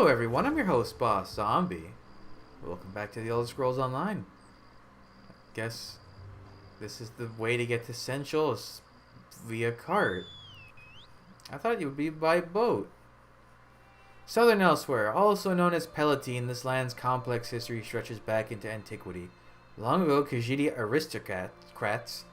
Hello everyone, I'm your host, Boss Zombie. Welcome back to the Elder Scrolls Online. Guess this is the way to get to Central is via cart. I thought it would be by boat. Southern Elsewhere, also known as Palatine, this land's complex history stretches back into antiquity. Long ago, Khajiit aristocrats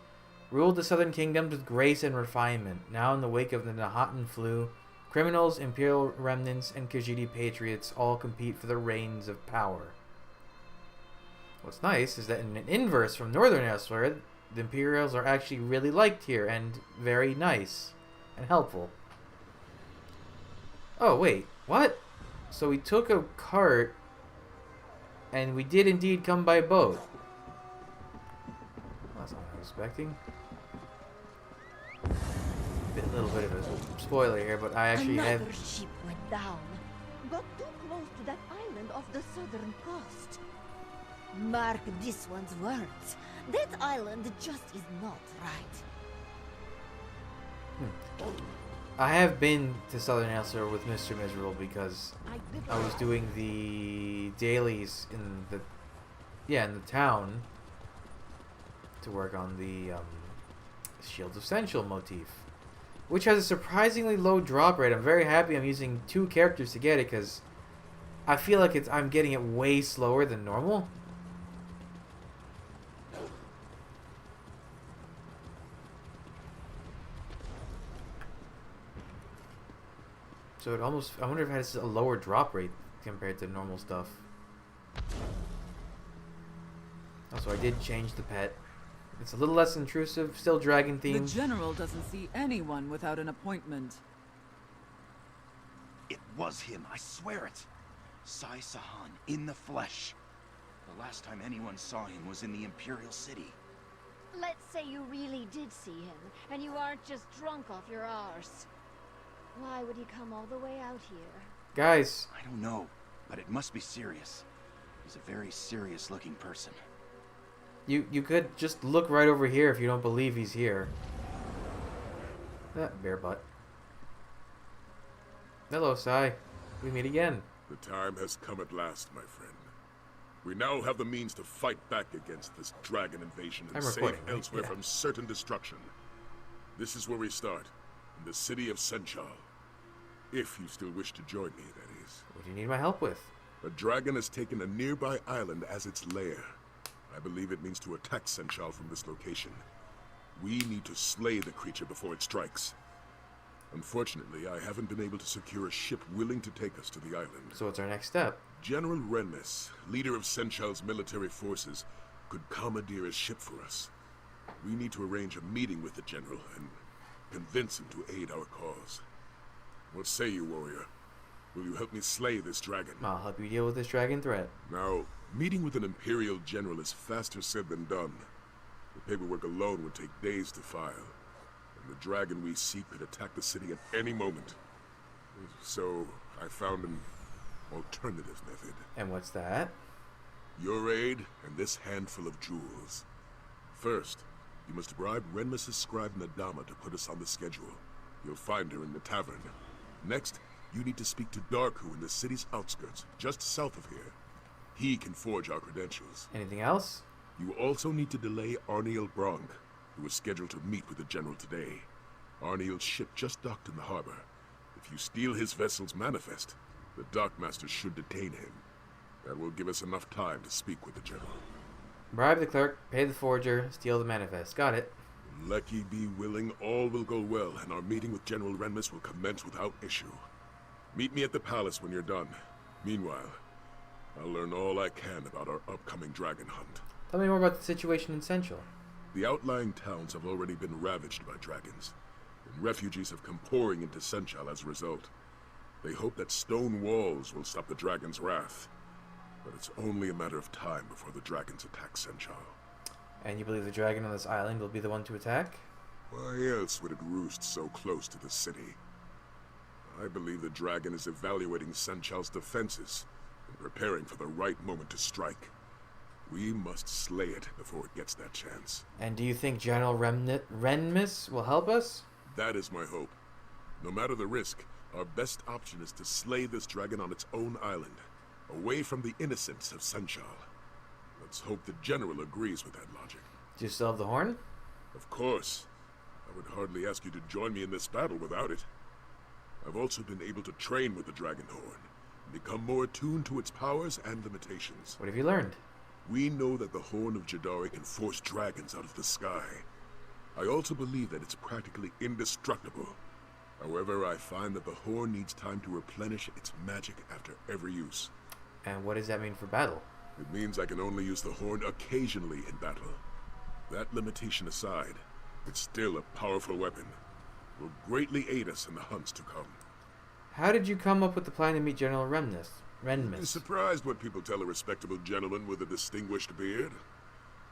ruled the southern kingdoms with grace and refinement. Now in the wake of the Nahatan flu, criminals, imperial remnants, and Khajiit patriots all compete for the reins of power. What's nice is that in an inverse from Northern Elsewhere, the Imperials are actually really liked here and very nice and helpful. Oh, wait. What? So we took a cart and we did indeed come by boat. That's not what I was expecting. A little bit of a spoiler here, but I actually Another have... ship went down. Got too close to that island off the southern coast. Mark this one's words. That island just is not right. I have been to Southern Elsewhere with Mr. Miserable because I was doing the dailies in the town to work on the Shields of Sensual motif, which has a surprisingly low drop rate. I'm very happy I'm using 2 characters to get it because I feel like I'm getting it way slower than normal. So it almost, I wonder if it has a lower drop rate compared to normal stuff. Also, I did change the pet. It's a little less intrusive, still dragon themed. The general doesn't see anyone without an appointment. It was him, I swear it. Sai Sahan, in the flesh. The last time anyone saw him was in the Imperial City. Let's say you really did see him, and you aren't just drunk off your arse. Why would he come all the way out here? Guys. I don't know, but it must be serious. He's a very serious looking person. You could just look right over here if you don't believe he's here. That bear butt. Hello, Sai. We meet again. The time has come at last, my friend. We now have the means to fight back against this dragon invasion and save elsewhere from certain destruction. This is where we start, in the city of Senchal. If you still wish to join me, that is. What do you need my help with? A dragon has taken a nearby island as its lair. I believe it means to attack Senchal from this location. We need to slay the creature before it strikes. Unfortunately, I haven't been able to secure a ship willing to take us to the island. So what's our next step? General Renmis, leader of Senchal's military forces, could commandeer a ship for us. We need to arrange a meeting with the general and convince him to aid our cause. What say you, warrior? Will you help me slay this dragon? I'll help you deal with this dragon threat. Now, meeting with an Imperial general is faster said than done. The paperwork alone would take days to file. And the dragon we seek could attack the city at any moment. So, I found an alternative method. And what's that? Your aid and this handful of jewels. First, you must bribe Renmis' scribe Nadama to put us on the schedule. You'll find her in the tavern. Next, you need to speak to Darku in the city's outskirts, just south of here. He can forge our credentials. Anything else? You also need to delay Arniel Bronk, who is scheduled to meet with the general today. Arniel's ship just docked in the harbor. If you steal his vessel's manifest, the dockmaster should detain him. That will give us enough time to speak with the general. Bribe the clerk, pay the forger, steal the manifest. Got it. Lucky be willing, all will go well, and our meeting with General Renmis will commence without issue. Meet me at the palace when you're done. Meanwhile, I'll learn all I can about our upcoming dragon hunt. Tell me more about the situation in Central. The outlying towns have already been ravaged by dragons, and refugees have come pouring into Senchal as a result. They hope that stone walls will stop the dragon's wrath, but it's only a matter of time before the dragons attack Senchal. And you believe the dragon on this island will be the one to attack? Why else would it roost so close to the city? I believe the dragon is evaluating Senchal's defenses and preparing for the right moment to strike. We must slay it before it gets that chance. And do you think General Renmis will help us? That is my hope. No matter the risk, Our best option is to slay this dragon on its own island, away from the innocents of Senchal. Let's hope the General agrees with that logic. Do you still have the horn? Of course. I would hardly ask you to join me in this battle without it. I've also been able to train with the Dragonhorn, and become more attuned to its powers and limitations. What have you learned? We know that the Horn of Jadari can force dragons out of the sky. I also believe that it's practically indestructible. However, I find that the Horn needs time to replenish its magic after every use. And what does that mean for battle? It means I can only use the Horn occasionally in battle. That limitation aside, it's still a powerful weapon. Will greatly aid us in the hunts to come. How did you come up with the plan to meet General Renmus? You're surprised when people tell a respectable gentleman with a distinguished beard?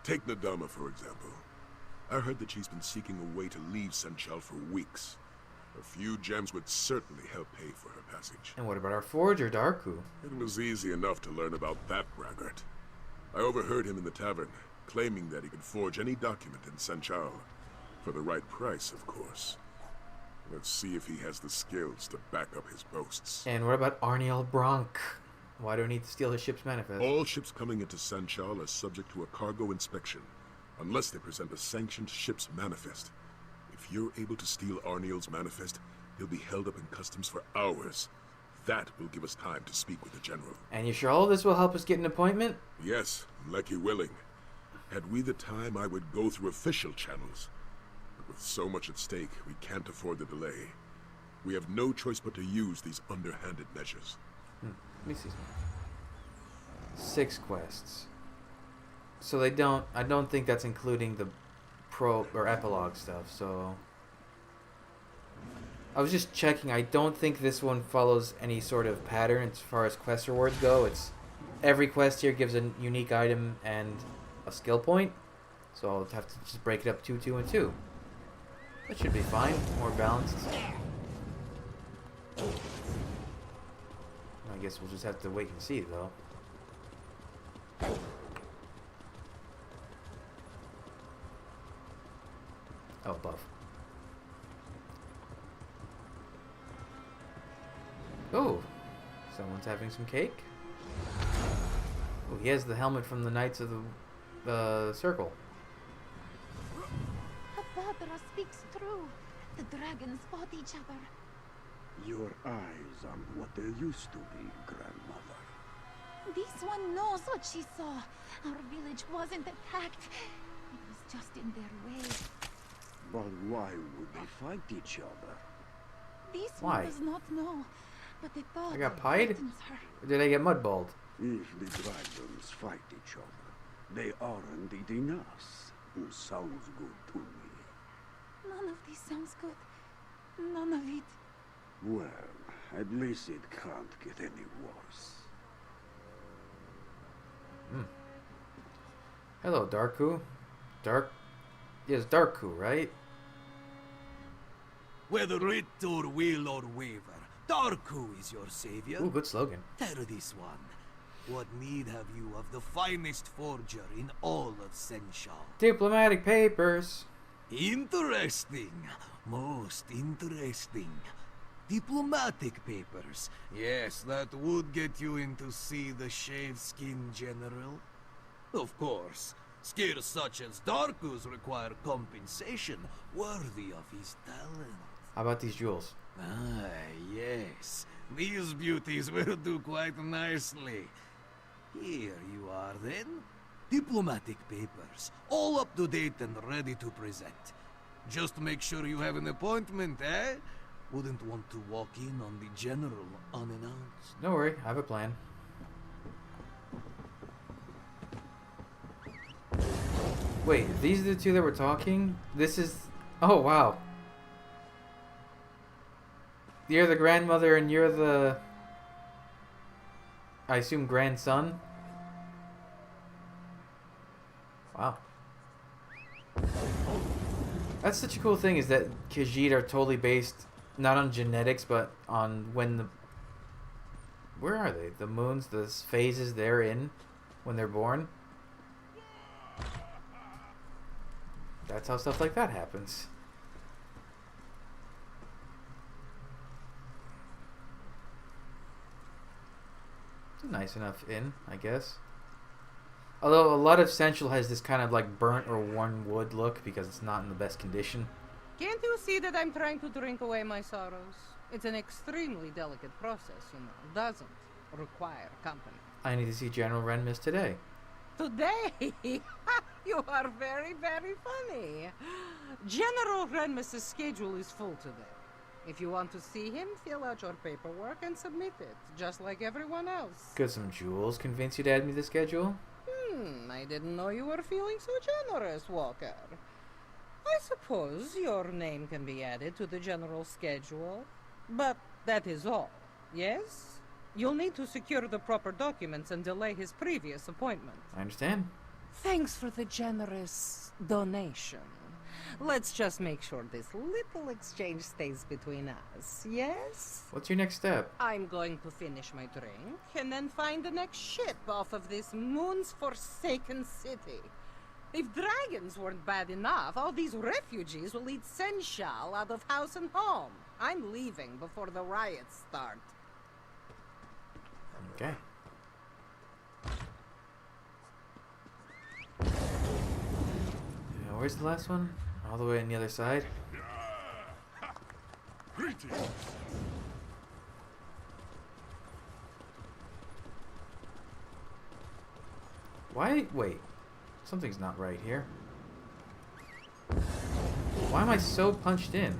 Take Nadama, for example. I heard that she's been seeking a way to leave Senchal for weeks. A few gems would certainly help pay for her passage. And what about our forger, Darku? It was easy enough to learn about that braggart. I overheard him in the tavern, claiming that he could forge any document in Senchal. For the right price, of course. Let's see if he has the skills to back up his boasts. And what about Arniel Bronk? Why do we need to steal his ship's manifest? All ships coming into Senchal are subject to a cargo inspection, unless they present a sanctioned ship's manifest. If you're able to steal Arniel's manifest, he'll be held up in customs for hours. That will give us time to speak with the General. And you sure all this will help us get an appointment? Yes, lucky willing. Had we the time, I would go through official channels. But with so much at stake, we can't afford the delay. We have no choice but to use these underhanded measures. Let me see. 6 quests. So they don't... I don't think that's including the pro or epilogue stuff, so... I was just checking. I don't think this one follows any sort of pattern as far as quest rewards go. It's... Every quest here gives a unique item and a skill point. So I'll have to just break it up 2, 2, and 2. That should be fine. More balanced. I guess we'll just have to wait and see, though. Oh, above. Oh, someone's having some cake. Oh, he has the helmet from the Knights of the Circle. Abadra speaks true. The dragons fought each other. Your eyes aren't what they used to be, Grandmother. This one knows what she saw. Our village wasn't attacked. It was just in their way. But why would they fight each other? This Why? one does not know. But the thought I got pied? frightens her. Or did I get mudballed? If the dragons fight each other, they aren't eating us. Sounds good to me. None of this sounds good. None of it. Well, at least it can't get any worse. Hello, Darku. Yes, Darku, right? Whether it or will or waver, Darku is your savior. Ooh, good slogan. Tell this one, what need have you of the finest forger in all of Senchal? Diplomatic papers. Interesting. Most interesting. Diplomatic papers. Yes, that would get you in to see the shaved-skin general. Of course, skills such as Darku's require compensation worthy of his talent. How about these jewels? Ah, yes. These beauties will do quite nicely. Here you are, then. Diplomatic papers. All up to date and ready to present. Just make sure you have an appointment, eh? Wouldn't want to walk in on the General unannounced. Don't worry, I have a plan. Wait, these are the two that were talking? This is... Oh, wow. You're the grandmother and you're the... I assume grandson? Wow. That's such a cool thing, is that Khajiit are totally based not on genetics, but on when the... Where are they? The moons, the phases they're in when they're born? That's how stuff like that happens. Nice enough inn, I guess. Although a lot of Central has this kind of like burnt or worn wood look because it's not in the best condition. Can't you see that I'm trying to drink away my sorrows? It's an extremely delicate process, you know. Doesn't require company. I need to see General Renmus today. Today? You are very, very funny. General Renmus's schedule is full today. If you want to see him, fill out your paperwork and submit it, just like everyone else. Could some jewels convince you to add me to the schedule? I didn't know you were feeling so generous, Walker. I suppose your name can be added to the general schedule, but that is all, yes? You'll need to secure the proper documents and delay his previous appointment. I understand. Thanks for the generous donation. Let's just make sure this little exchange stays between us, yes? What's your next step? I'm going to finish my drink and then find the next ship off of this moon's forsaken city. If dragons weren't bad enough, all these refugees will eat sensual out of house and home. I'm leaving before the riots start. Okay. Where's the last one? All the way on the other side? Greetings. Why? Wait. Something's not right here. Why am I so punched in?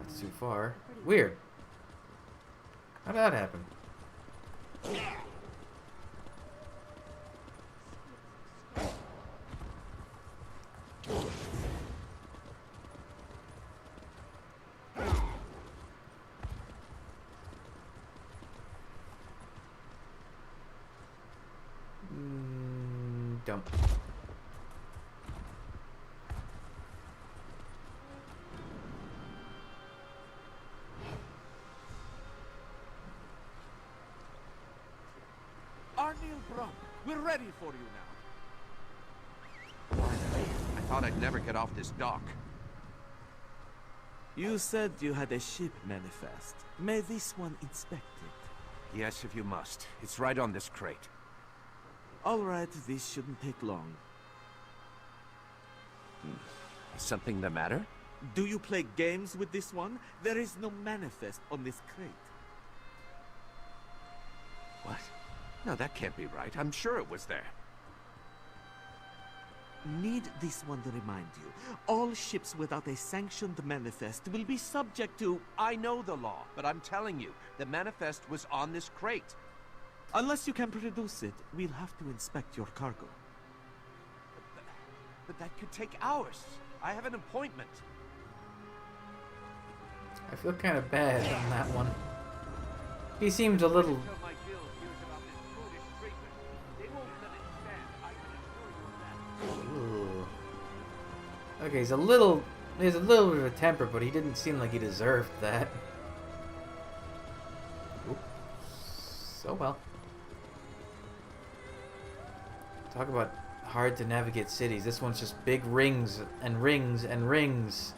That's too far. Weird. How did that happen? Dump. Arnil Brump, we're ready for you now. Finally. I thought I'd never get off this dock. You said you had a ship manifest. May this one inspect it? Yes, if you must. It's right on this crate. Alright, this shouldn't take long. Is something the matter? Do you play games with this one? There is no manifest on this crate. What? No, that can't be right. I'm sure it was there. Need this one to remind you. All ships without a sanctioned manifest will be subject to... I know the law, but I'm telling you, the manifest was on this crate. Unless you can produce it, we'll have to inspect your cargo. But that could take hours. I have an appointment. I feel kind of bad on that one. He seems a little... Ooh. Okay, he has a little bit of a temper, but he didn't seem like he deserved that. Oops. So well. Talk about hard to navigate cities. This one's just big rings and rings and rings.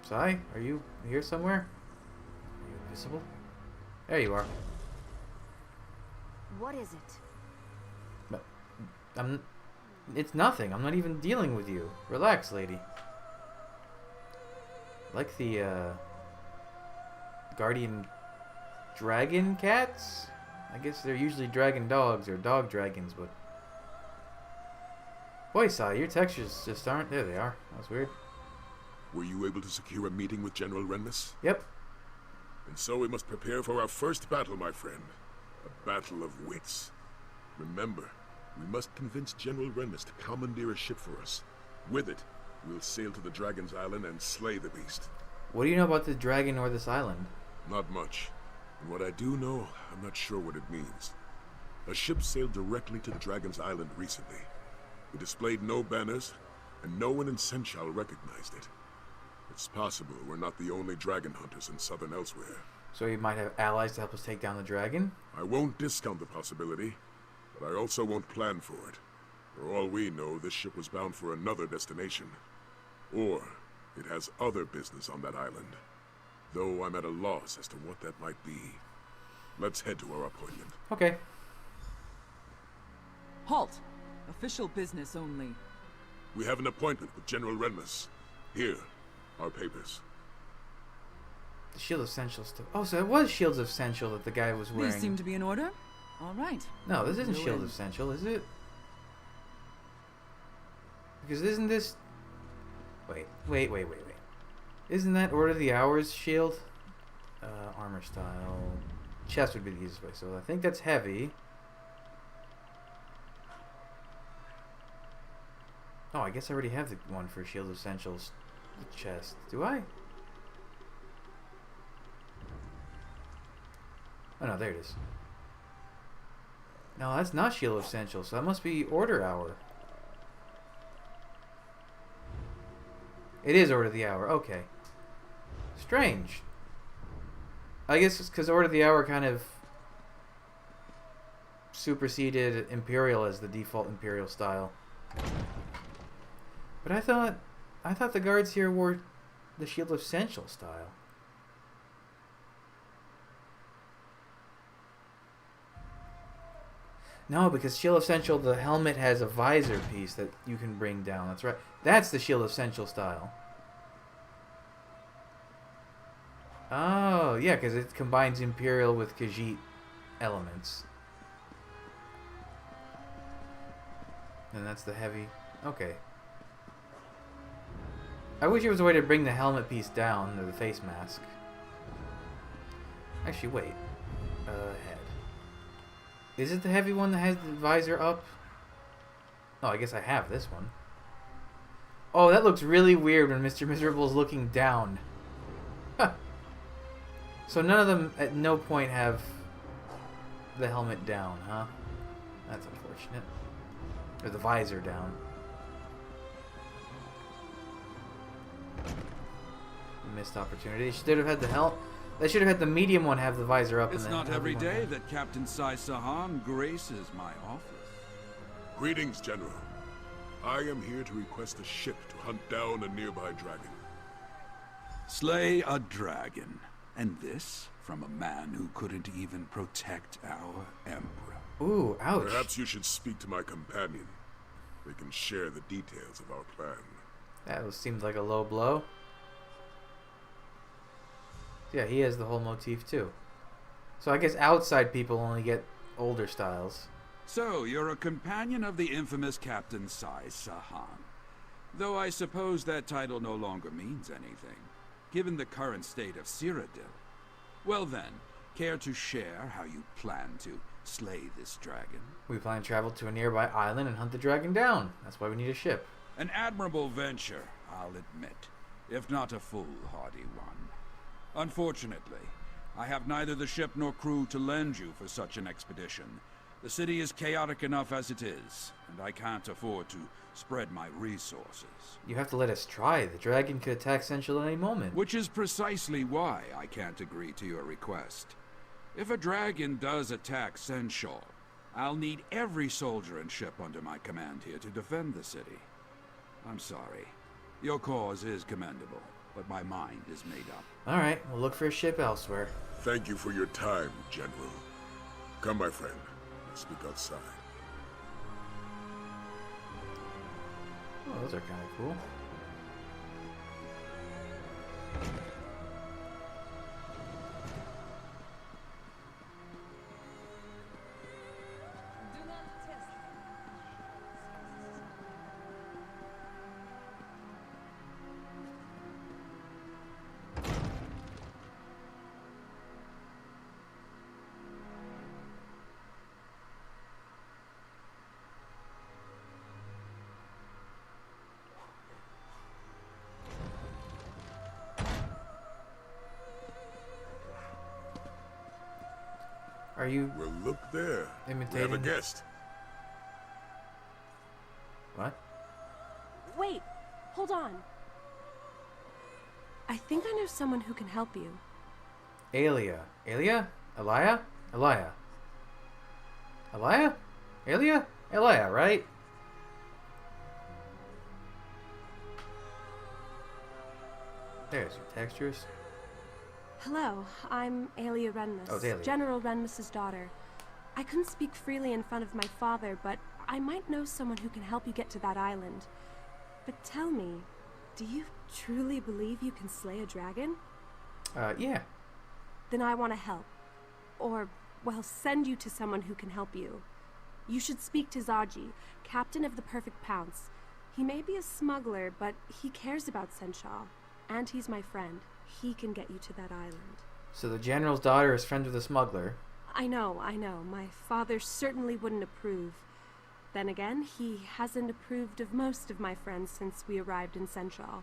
Sai, are you here somewhere? Are you invisible? There you are. What is it? But it's nothing. I'm not even dealing with you. Relax, lady. Like the guardian dragon cats? I guess they're usually dragon dogs or dog dragons, but... Boy, Sai, your textures just aren't... There they are. That was weird. Were you able to secure a meeting with General Renmus? Yep. And so we must prepare for our first battle, my friend. A battle of wits. Remember, we must convince General Renmus to commandeer a ship for us. With it, we'll sail to the Dragon's Island and slay the beast. What do you know about the dragon or this island? Not much. And what I do know, I'm not sure what it means. A ship sailed directly to the Dragon's Island recently. It displayed no banners, and no one in Senchal recognized it. It's possible we're not the only dragon hunters in southern elsewhere. So you might have allies to help us take down the dragon? I won't discount the possibility, but I also won't plan for it. For all we know, this ship was bound for another destination. Or It has other business on that island, though I'm at a loss as to what that might be. Let's head to our appointment. Okay. Halt! Official business only. We have an appointment with General Renmus. Here, our papers. The Shield of Essential stuff. Oh, so it was Shields of Essential that the guy was wearing. These seem to be in order. All right. No, this isn't Go Shield in. of Essential, is it? Because isn't this... Wait. Isn't that Order of the Hours shield? Armor style. Chest would be the easiest way, so I think that's heavy. Oh, I guess I already have the one for Shield of Essentials. The chest. Do I? Oh no, there it is. No, that's not Shield of Essentials, so that must be Order Hour. It is Order of the Hour, okay. Strange. I guess it's because Order of the Hour kind of superseded Imperial as the default Imperial style. But I thought the guards here wore the Shield of Essential style. No, because Shield of Essential, the helmet has a visor piece that you can bring down. That's right. That's the Shield of Essential style. Oh, yeah, because it combines Imperial with Khajiit elements. And that's the heavy... Okay. I wish there was a way to bring the helmet piece down, or the face mask. Actually, wait. Head. Is it the heavy one that has the visor up? Oh, I guess I have this one. Oh, that looks really weird when Mr. Miserable's looking down. Huh. So none of them at no point have the helmet down, huh? That's unfortunate. Or the visor down. Missed opportunity. They should have had the They should have had the medium one have the visor up. It's and the not every heavy day one. that Captain Sai Sahan graces my office. Greetings, General. I am here to request a ship to hunt down a nearby dragon. Slay a dragon. And this from a man who couldn't even protect our Emperor. Ooh, ouch. Perhaps you should speak to my companion. They can share the details of our plan. That seems like a low blow. Yeah, he has the whole motif too. So I guess outside people only get older styles. So, you're a companion of the infamous Captain Sai Sahan. Though I suppose that title no longer means anything, given the current state of Cyrodiil. Well then, care to share how you plan to slay this dragon? We plan to travel to a nearby island and hunt the dragon down. That's why we need a ship. An admirable venture, I'll admit, if not a foolhardy one. Unfortunately, I have neither the ship nor crew to lend you for such an expedition. The city is chaotic enough as it is, and I can't afford to spread my resources. You have to let us try. The dragon could attack Central at any moment. Which is precisely why I can't agree to your request. If a dragon does attack Senshal, I'll need every soldier and ship under my command here to defend the city. I'm sorry. Your cause is commendable, but my mind is made up. Alright, we'll look for a ship elsewhere. Thank you for your time, General. Come, my friend. Let's speak outside. Oh, those are kind of cool. Are you Well, look there. imitating? We have a guest. What? Wait, hold on. I think I know someone who can help you. Alia. Alia? Elia? Elia. Elia? Alia? Elia, right? There's your textures. Hello, I'm Aelia Renmus, Oh, it's Aelia. General Renmus's daughter. I couldn't speak freely in front of my father, but I might know someone who can help you get to that island. But tell me, do you truly believe you can slay a dragon? Yeah. Then I want to help. Or, well, send you to someone who can help you. You should speak to Zaji, captain of the Perfect Pounce. He may be a smuggler, but he cares about Senshaw. And he's my friend. He can get you to that island. So the general's daughter is friends with a smuggler. I know. My father certainly wouldn't approve. Then again, he hasn't approved of most of my friends since we arrived in Senshaw.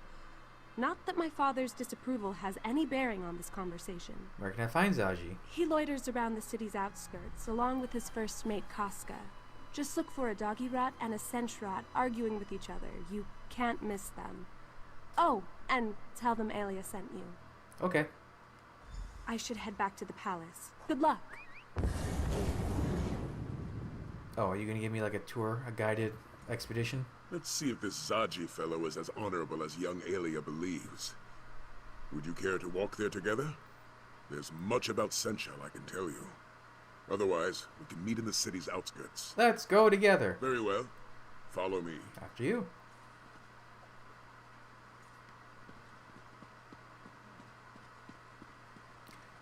Not that my father's disapproval has any bearing on this conversation. Where can I find Zaji? He loiters around the city's outskirts, along with his first mate, Casca. Just look for a doggy rat and a cinch rat arguing with each other. You can't miss them. Oh, and tell them Aelia sent you. Okay. I should head back to the palace. Good luck. Oh, are you gonna give me like a tour, a guided expedition? Let's see if this Zaji fellow is as honorable as young Aelia believes. Would you care to walk there together? There's much about Senshal I can tell you. Otherwise, we can meet in the city's outskirts. Let's go together. Very well. Follow me. After you.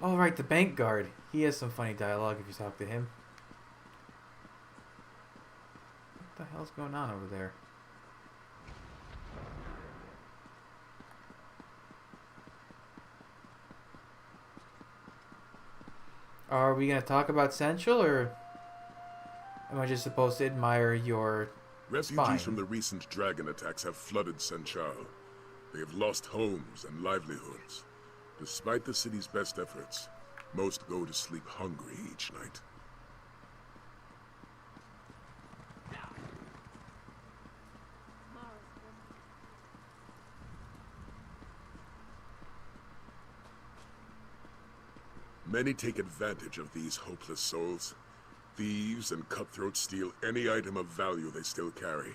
All right, the bank guard. He has some funny dialogue if you talk to him. What the hell's going on over there? Are we going to talk about Sensual, or am I just supposed to admire your Refugees spine? from the recent dragon attacks have flooded Senchal. They have lost homes and livelihoods. Despite the city's best efforts, most go to sleep hungry each night. Many take advantage of these hopeless souls. Thieves and cutthroats steal any item of value they still carry.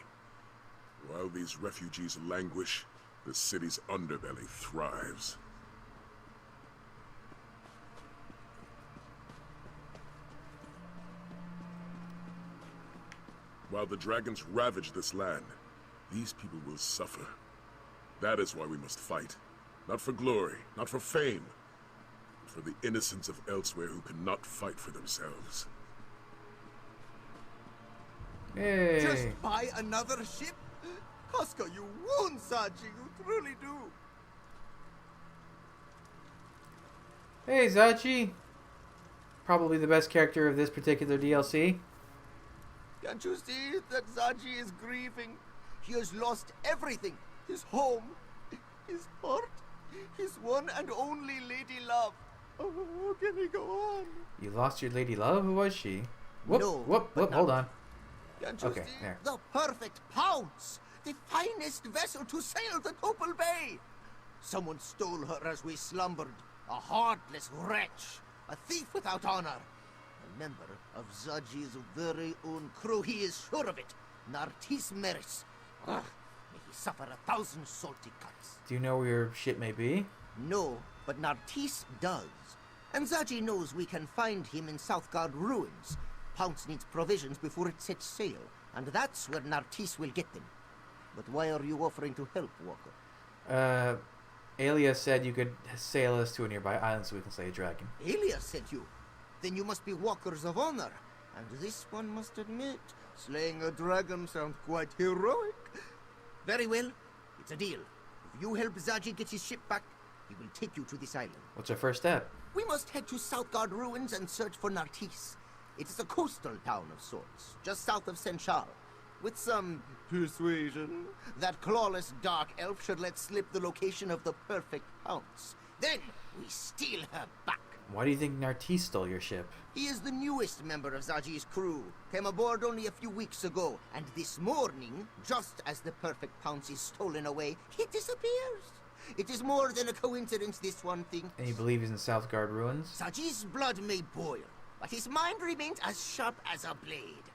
While these refugees languish, the city's underbelly thrives. While the dragons ravage this land, these people will suffer. That is why we must fight. Not for glory, not for fame, but for the innocents of elsewhere who cannot fight for themselves. Hey. Just buy another ship? Casca, you wound Zaji, you truly do. Hey, Zaji. Probably the best character of this particular DLC. Can't you see that Zaji is grieving? He has lost everything. His home, his heart, his one and only lady love. Oh, how can he go on? You lost your lady love? Who was she? Whoop, No, whoop, whoop, hold on. Can't you Okay, see? there. The perfect pounce! The finest vessel to sail the Copal Bay! Someone stole her as we slumbered. A heartless wretch. A thief without honor. A member of Zaji's very own crew. He is sure of it. Nartis Meris. Ugh, may he suffer 1,000 salty cuts. Do you know where your ship may be? No, but Nartis does. And Zaji knows we can find him in Southgard ruins. Pounce needs provisions before it sets sail, and that's where Nartis will get them. But why are you offering to help, Walker? Aelia said you could sail us to a nearby island so we can slay a dragon. Aelia sent you. Then you must be walkers of honor. And this one must admit, slaying a dragon sounds quite heroic. Very well, it's a deal. If you help Zaji get his ship back, he will take you to this island. What's our first step? We must head to Southgard ruins and search for Nartis. It is a coastal town of sorts, just south of Senchal. With some persuasion, that clawless dark elf should let slip the location of the perfect pounce. Then we steal her back. Why do you think Nartis stole your ship? He is the newest member of Zaji's crew. Came aboard only a few weeks ago, and this morning, just as the perfect pounce is stolen away, he disappears. It is more than a coincidence, this one thing. And you believe he's in Southgard ruins? Zaji's blood may boil, but his mind remains as sharp as a blade.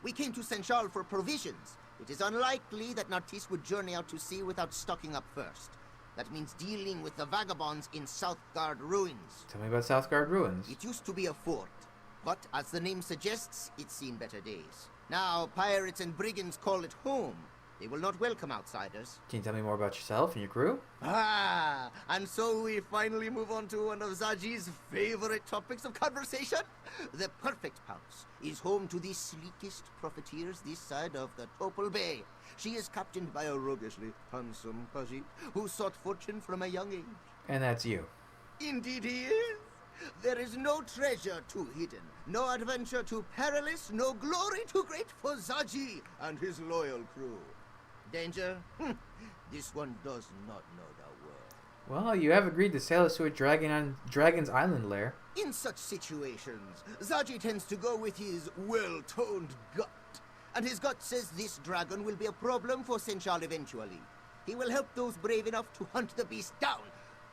We came to Senchal for provisions. It is unlikely that Nartis would journey out to sea without stocking up first. That means dealing with the vagabonds in Southgard Ruins. Tell me about Southgard Ruins. It used to be a fort, but as the name suggests, it's seen better days. Now, pirates and brigands call it home. They will not welcome outsiders. Can you tell me more about yourself and your crew? Ah, and so we finally move on to one of Zaji's favorite topics of conversation. The Perfect Pounce is home to the sleekest profiteers this side of the Topal Bay. She is captained by a roguishly handsome Khajiit who sought fortune from a young age. And that's you. Indeed he is. There is no treasure too hidden, no adventure too perilous, no glory too great for Zaji and his loyal crew. Danger? This one does not know the word. Well, you have agreed to sail us to a Dragon's Island lair. In such situations, Zaji tends to go with his well-toned gut. And his gut says this dragon will be a problem for Senchal eventually. He will help those brave enough to hunt the beast down,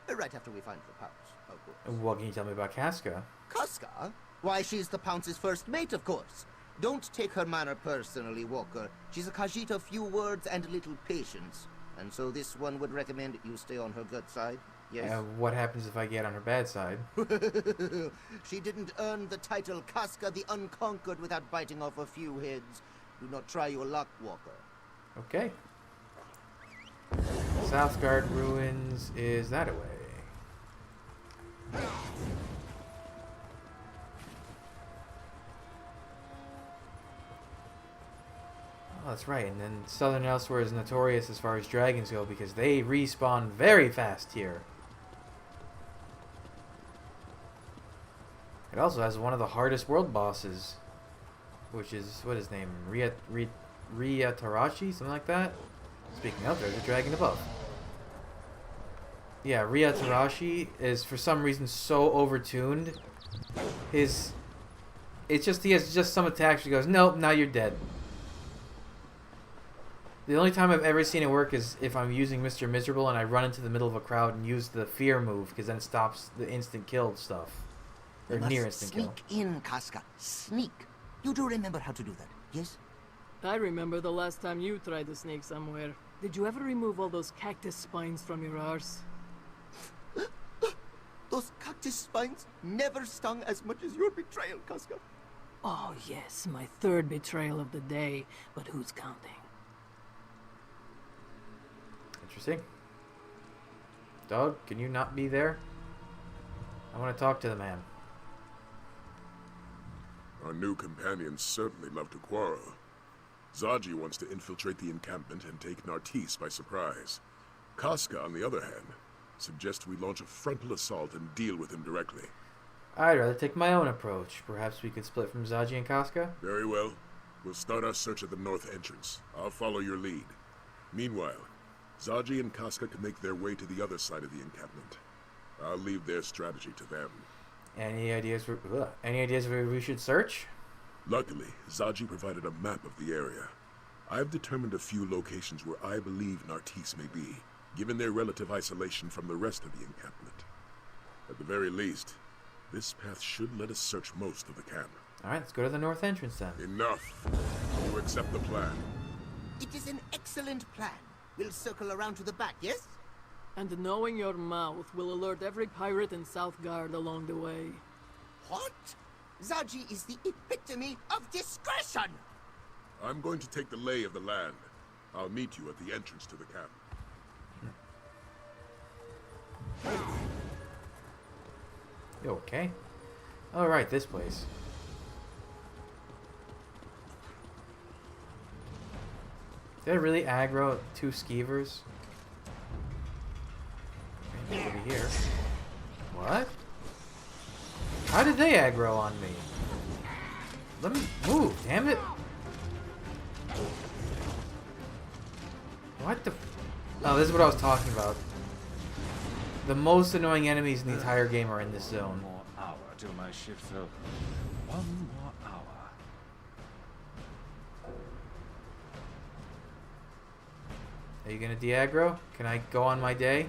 right after we find the Pounce, of course. What can you tell me about Casca? Casca? Why, she's the Pounce's first mate, of course. Don't take her manner personally, Walker. She's a Khajiit of few words and little patience. And so this one would recommend you stay on her good side, yes? What happens if I get on her bad side? She didn't earn the title Casca the Unconquered without biting off a few heads. Do not try your luck, Walker. Okay. Southgard Ruins is that away. Oh, that's right. And then Southern Elsewhere is notorious as far as dragons go because they respawn very fast here. It also has one of the hardest world bosses, which is, what is his name? Ryatarashi? Something like that? Speaking of, there's a dragon above. Yeah, Ryatarashi is for some reason so overtuned. It's just, he has just some attacks. He goes, nope, now you're dead. The only time I've ever seen it work is if I'm using Mr. Miserable and I run into the middle of a crowd and use the fear move, because then it stops the instant kill stuff. Or near instant kill. Sneak in, Casca. Sneak. You do remember how to do that, yes? I remember the last time you tried to sneak somewhere. Did you ever remove all those cactus spines from your arse? Those cactus spines never stung as much as your betrayal, Casca. Oh yes, my third betrayal of the day, but who's counting? Interesting. Dog, can you not be there? I want to talk to the man. Our new companions certainly love to quarrel. Zaji wants to infiltrate the encampment and take Nartis by surprise. Casca, on the other hand, suggests we launch a frontal assault and deal with him directly. I'd rather take my own approach. Perhaps we could split from Zaji and Casca? Very well. We'll start our search at the north entrance. I'll follow your lead. Meanwhile, Zaji and Casca can make their way to the other side of the encampment. I'll leave their strategy to them. Any ideas where we should search? Luckily, Zaji provided a map of the area. I've determined a few locations where I believe Nartis may be, given their relative isolation from the rest of the encampment. At the very least, this path should let us search most of the camp. Alright, let's go to the north entrance then. Enough. You accept the plan. It is an excellent plan. We'll circle around to the back, yes? And knowing your mouth will alert every pirate in Southgard along the way. What? Zaji is the epitome of discretion! I'm going to take the lay of the land. I'll meet you at the entrance to the camp. You okay? Alright, this place. Did I really aggro 2 skeevers? Maybe over here. What? How did they aggro on me? Let me move, damn it! What the Oh, this is what I was talking about. The most annoying enemies in the entire game are in this zone. 1 more hour till my shift's over. 1 more hour. Are you gonna de-aggro? Can I go on my day?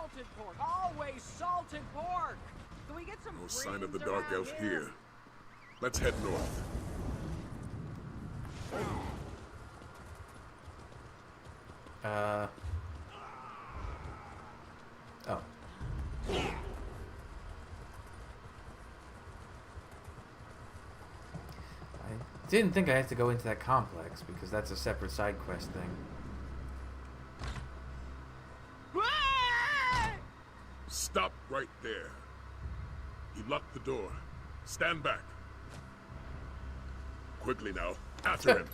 salted pork. Always salted pork. Can we get some No sign of greens the Dark around Elf here. Let's head north. Oh. I didn't think I had to go into that complex because that's a separate side quest thing. Stop right there. He locked the door. Stand back. Quickly now. After him.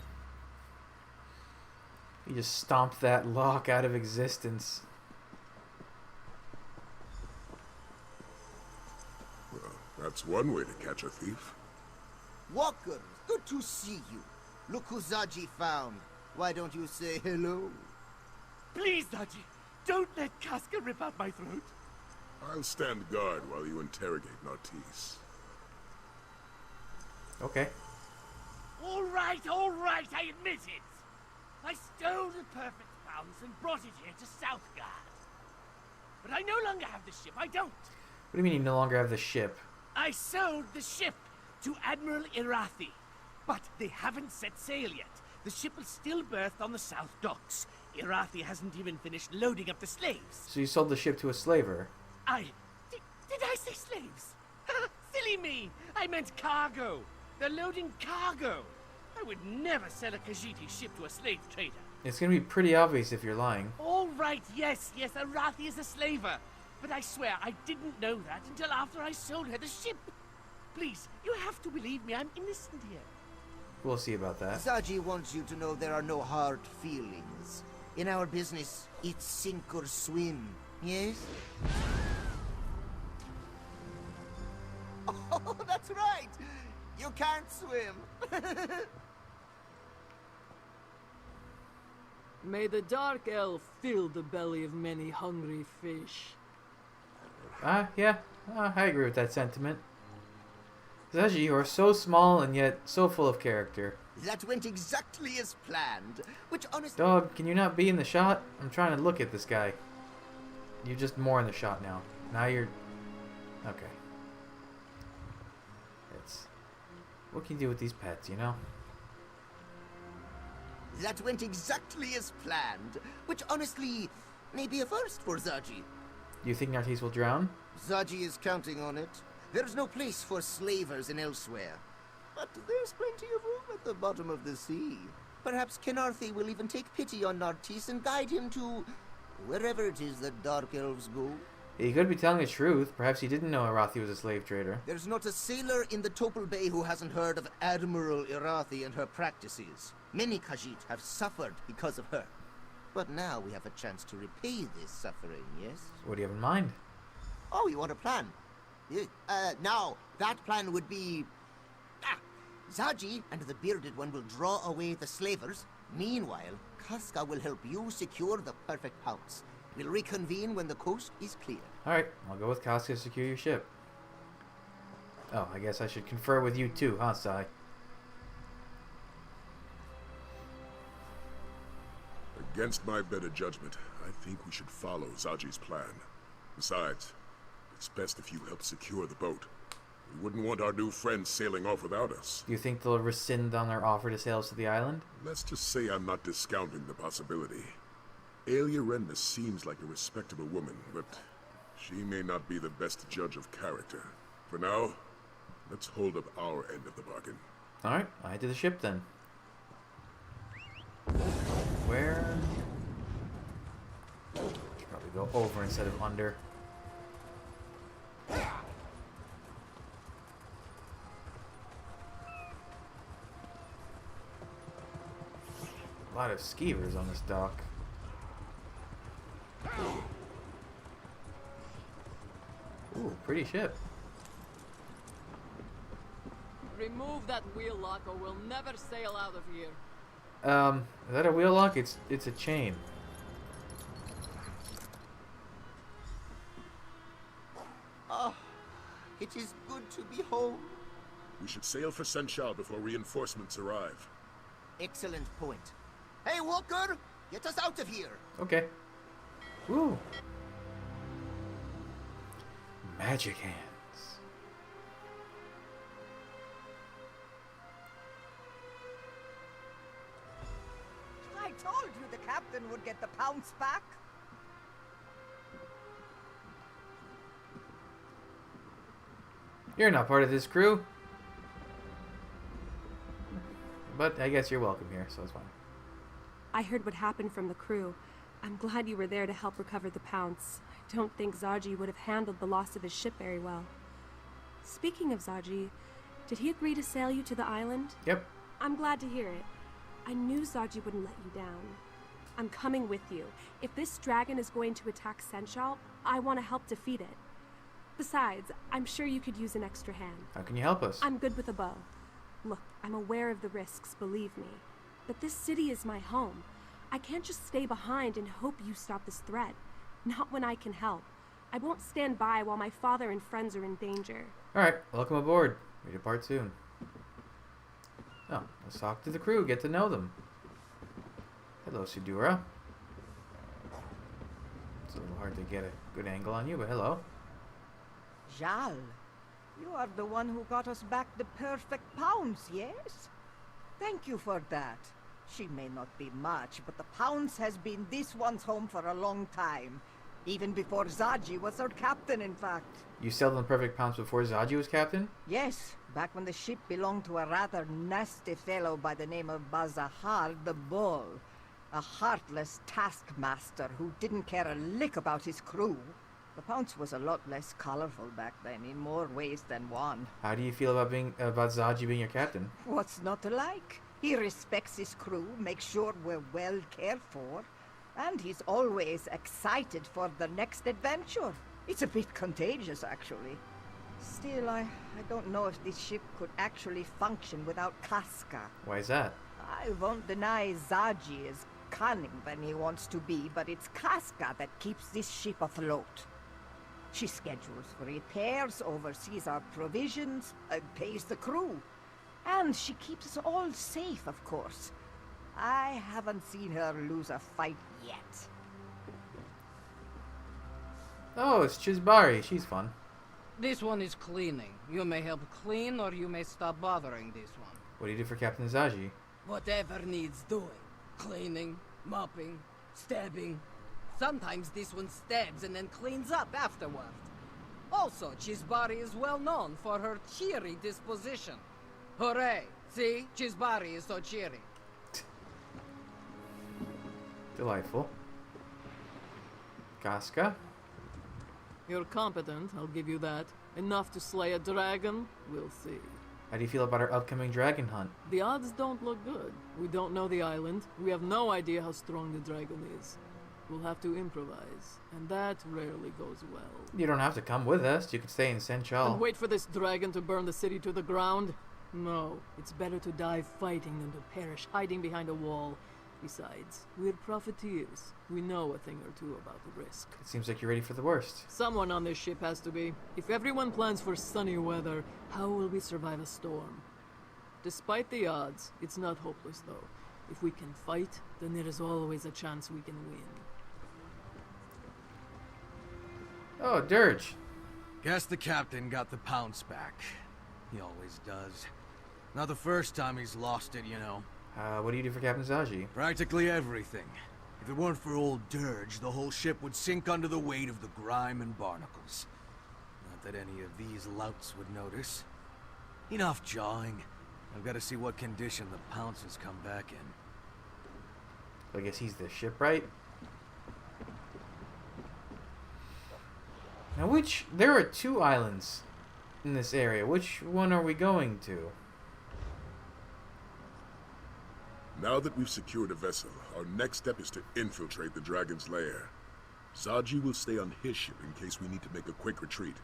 He just stomped that lock out of existence. Well, that's one way to catch a thief. Walker, good to see you. Look who Zaji found. Why don't you say hello? Please, Zaji, don't let Casca rip out my throat. I'll stand guard while you interrogate Nartisse. Okay. All right, I admit it. I stole the perfect pounds and brought it here to Southgard. But I no longer have the ship, I don't. What do you mean you no longer have the ship? I sold the ship to Admiral Irathi, but they haven't set sail yet. The ship is still berthed on the south docks. Irathi hasn't even finished loading up the slaves. So you sold the ship to a slaver? Did I say slaves? Silly me! I meant cargo. They're loading cargo. I would never sell a Khajiiti ship to a slave trader. It's gonna be pretty obvious if you're lying. All right, yes, Irathi is a slaver. But I swear I didn't know that until after I sold her the ship. Please, you have to believe me, I'm innocent here. We'll see about that. Zaji wants you to know there are no hard feelings. In our business, it's sink or swim, yes? Oh, that's right! You can't swim! May the Dark Elf fill the belly of many hungry fish. Yeah, I agree with that sentiment. Zaji, you are so small and yet so full of character. That went exactly as planned, which honestly... Dog, can you not be in the shot? I'm trying to look at this guy. You're just more in the shot now. Now you're... Okay. What can you do with these pets, you know? That went exactly as planned, which honestly may be a first for Zaji. Do you think Nartisse will drown? Zaji is counting on it. There's no place for slavers in elsewhere. But there's plenty of room at the bottom of the sea. Perhaps Kenarthi will even take pity on Nartisse and guide him to wherever it is that Dark Elves go. He could be telling the truth. Perhaps he didn't know Irathi was a slave trader. There's not a sailor in the Topal Bay who hasn't heard of Admiral Irathi and her practices. Many Khajiit have suffered because of her. But now we have a chance to repay this suffering, yes? So what do you have in mind? Oh, you want a plan? Now, that plan would be... Zaji and the Bearded One will draw away the slavers. Meanwhile, Casca will help you secure the perfect pounce. We'll reconvene when the coast is clear. Alright, I'll go with Casca to secure your ship. Oh, I guess I should confer with you too, huh, Sai? Against my better judgment, I think we should follow Zaji's plan. Besides, it's best if you help secure the boat. We wouldn't want our new friends sailing off without us. Do you think they'll rescind on their offer to sail us to the island? Let's just say I'm not discounting the possibility. Aelia Renmus seems like a respectable woman, but she may not be the best judge of character. For now, let's hold up our end of the bargain. Alright, I head to the ship then. Where? Should probably go over instead of under. A lot of skeevers on this dock. Ooh, pretty ship. Remove that wheel lock or we'll never sail out of here. Is that a wheel lock? It's a chain. Oh, it is good to be home. We should sail for Senchal before reinforcements arrive. Excellent point. Hey, Walker! Get us out of here! Okay. Woo! Magic hands. I told you the captain would get the pounce back. You're not part of this crew. But I guess you're welcome here, so it's fine. I heard what happened from the crew. I'm glad you were there to help recover the pounce. I don't think Zaji would have handled the loss of his ship very well. Speaking of Zaji, did he agree to sail you to the island? Yep. I'm glad to hear it. I knew Zaji wouldn't let you down. I'm coming with you. If this dragon is going to attack Senchal, I want to help defeat it. Besides, I'm sure you could use an extra hand. How can you help us? I'm good with a bow. Look, I'm aware of the risks, believe me. But this city is my home. I can't just stay behind and hope you stop this threat. Not when I can help. I won't stand by while my father and friends are in danger. Alright, welcome aboard. We depart soon. Oh, let's talk to the crew, get to know them. Hello, Sudura. It's a little hard to get a good angle on you, but hello. Jal, you are the one who got us back the perfect pounce, yes? Thank you for that. She may not be much, but the pounce has been this one's home for a long time. Even before Zaji was our captain, in fact. You sailed on the perfect pounce before Zaji was captain? Yes, back when the ship belonged to a rather nasty fellow by the name of Bazahar the Bull. A heartless taskmaster who didn't care a lick about his crew. The pounce was a lot less colorful back then, in more ways than one. How do you feel about Zaji being your captain? What's not to like? He respects his crew, makes sure we're well cared for, and he's always excited for the next adventure. It's a bit contagious, actually. Still, I don't know if this ship could actually function without Casca. Why is that? I won't deny Zaji is cunning when he wants to be, but it's Casca that keeps this ship afloat. She schedules repairs, oversees our provisions, pays the crew. And she keeps us all safe, of course. I haven't seen her lose a fight yet. Oh, it's Chizbari. She's fun. This one is cleaning. You may help clean, or you may stop bothering this one. What do you do for Captain Zaji? Whatever needs doing. Cleaning, mopping, stabbing. Sometimes this one stabs and then cleans up afterward. Also, Chizbari is well known for her cheery disposition. Hooray! See? Chizbari is so cheery. Delightful. Casca? You're competent, I'll give you that. Enough to slay a dragon? We'll see. How do you feel about our upcoming dragon hunt? The odds don't look good. We don't know the island. We have no idea how strong the dragon is. We'll have to improvise, and that rarely goes well. You don't have to come with us. You could stay in Senchal. And wait for this dragon to burn the city to the ground? No, it's better to die fighting than to perish hiding behind a wall. Besides, we're profiteers. We know a thing or two about the risk. It seems like you're ready for the worst. Someone on this ship has to be. If everyone plans for sunny weather, how will we survive a storm? Despite the odds, it's not hopeless though. If we can fight, then there is always a chance we can win. Oh, Dirge. Guess the captain got the pounce back. He always does. Not the first time he's lost it, you know. What do you do for Captain Zaji? Practically everything. If it weren't for old Dirge, the whole ship would sink under the weight of the grime and barnacles. Not that any of these louts would notice. Enough jawing. I've got to see what condition the pounce has come back in. I guess he's the shipwright. Now there are 2 islands in this area. Which one are we going to? Now that we've secured a vessel, our next step is to infiltrate the dragon's lair. Zaji will stay on his ship in case we need to make a quick retreat.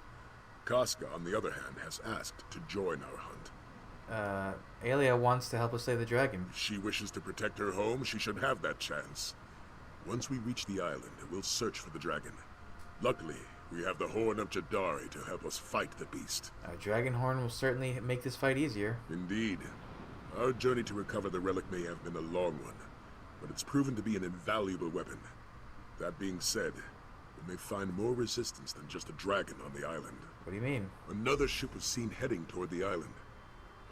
Casca, on the other hand, has asked to join our hunt. Aelia wants to help us slay the dragon. If she wishes to protect her home, she should have that chance. Once we reach the island, we'll search for the dragon. Luckily, we have the Horn of Jadari to help us fight the beast. Our dragon horn will certainly make this fight easier. Indeed. Our journey to recover the relic may have been a long one, but it's proven to be an invaluable weapon. That being said, and they find more resistance than just a dragon on the island. What do you mean? Another ship was seen heading toward the island.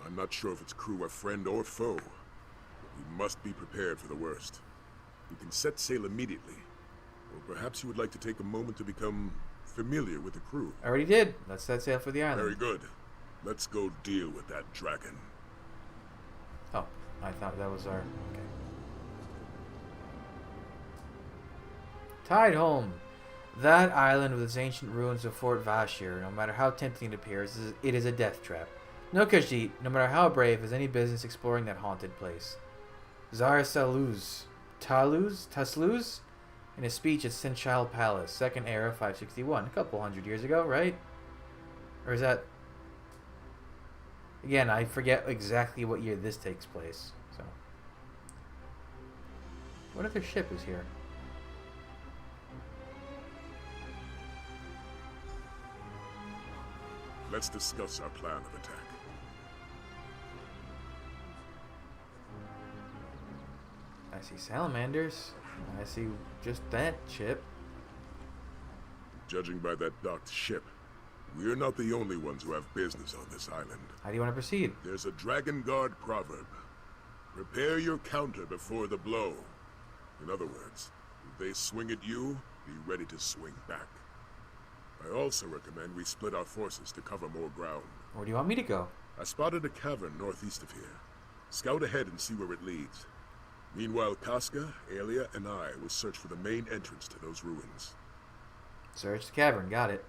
I'm not sure if its crew are friend or foe, but we must be prepared for the worst. You can set sail immediately, or perhaps you would like to take a moment to become familiar with the crew. I already did. Let's set sail for the island. Very good. Let's go deal with that dragon. Oh, I thought that was our... Okay. Tide home. That island with its ancient ruins of Fort Vashir, no matter how tempting it appears, it is a death trap. No Khajiit, no matter how brave, has any business exploring that haunted place. Zar Tasluz, in a speech at Senchal Palace, Second Era 561, a couple hundred years ago, right? Or is that... Again, I forget exactly what year this takes place, so... What other ship is here? Let's discuss our plan of attack. I see salamanders. I see just that ship. Judging by that docked ship, we're not the only ones who have business on this island. How do you want to proceed? There's a Dragonguard proverb. Prepare your counter before the blow. In other words, if they swing at you, be ready to swing back. I also recommend we split our forces to cover more ground. Where do you want me to go? I spotted a cavern northeast of here. Scout ahead and see where it leads. Meanwhile, Casca, Aelia, and I will search for the main entrance to those ruins. Search the cavern, got it.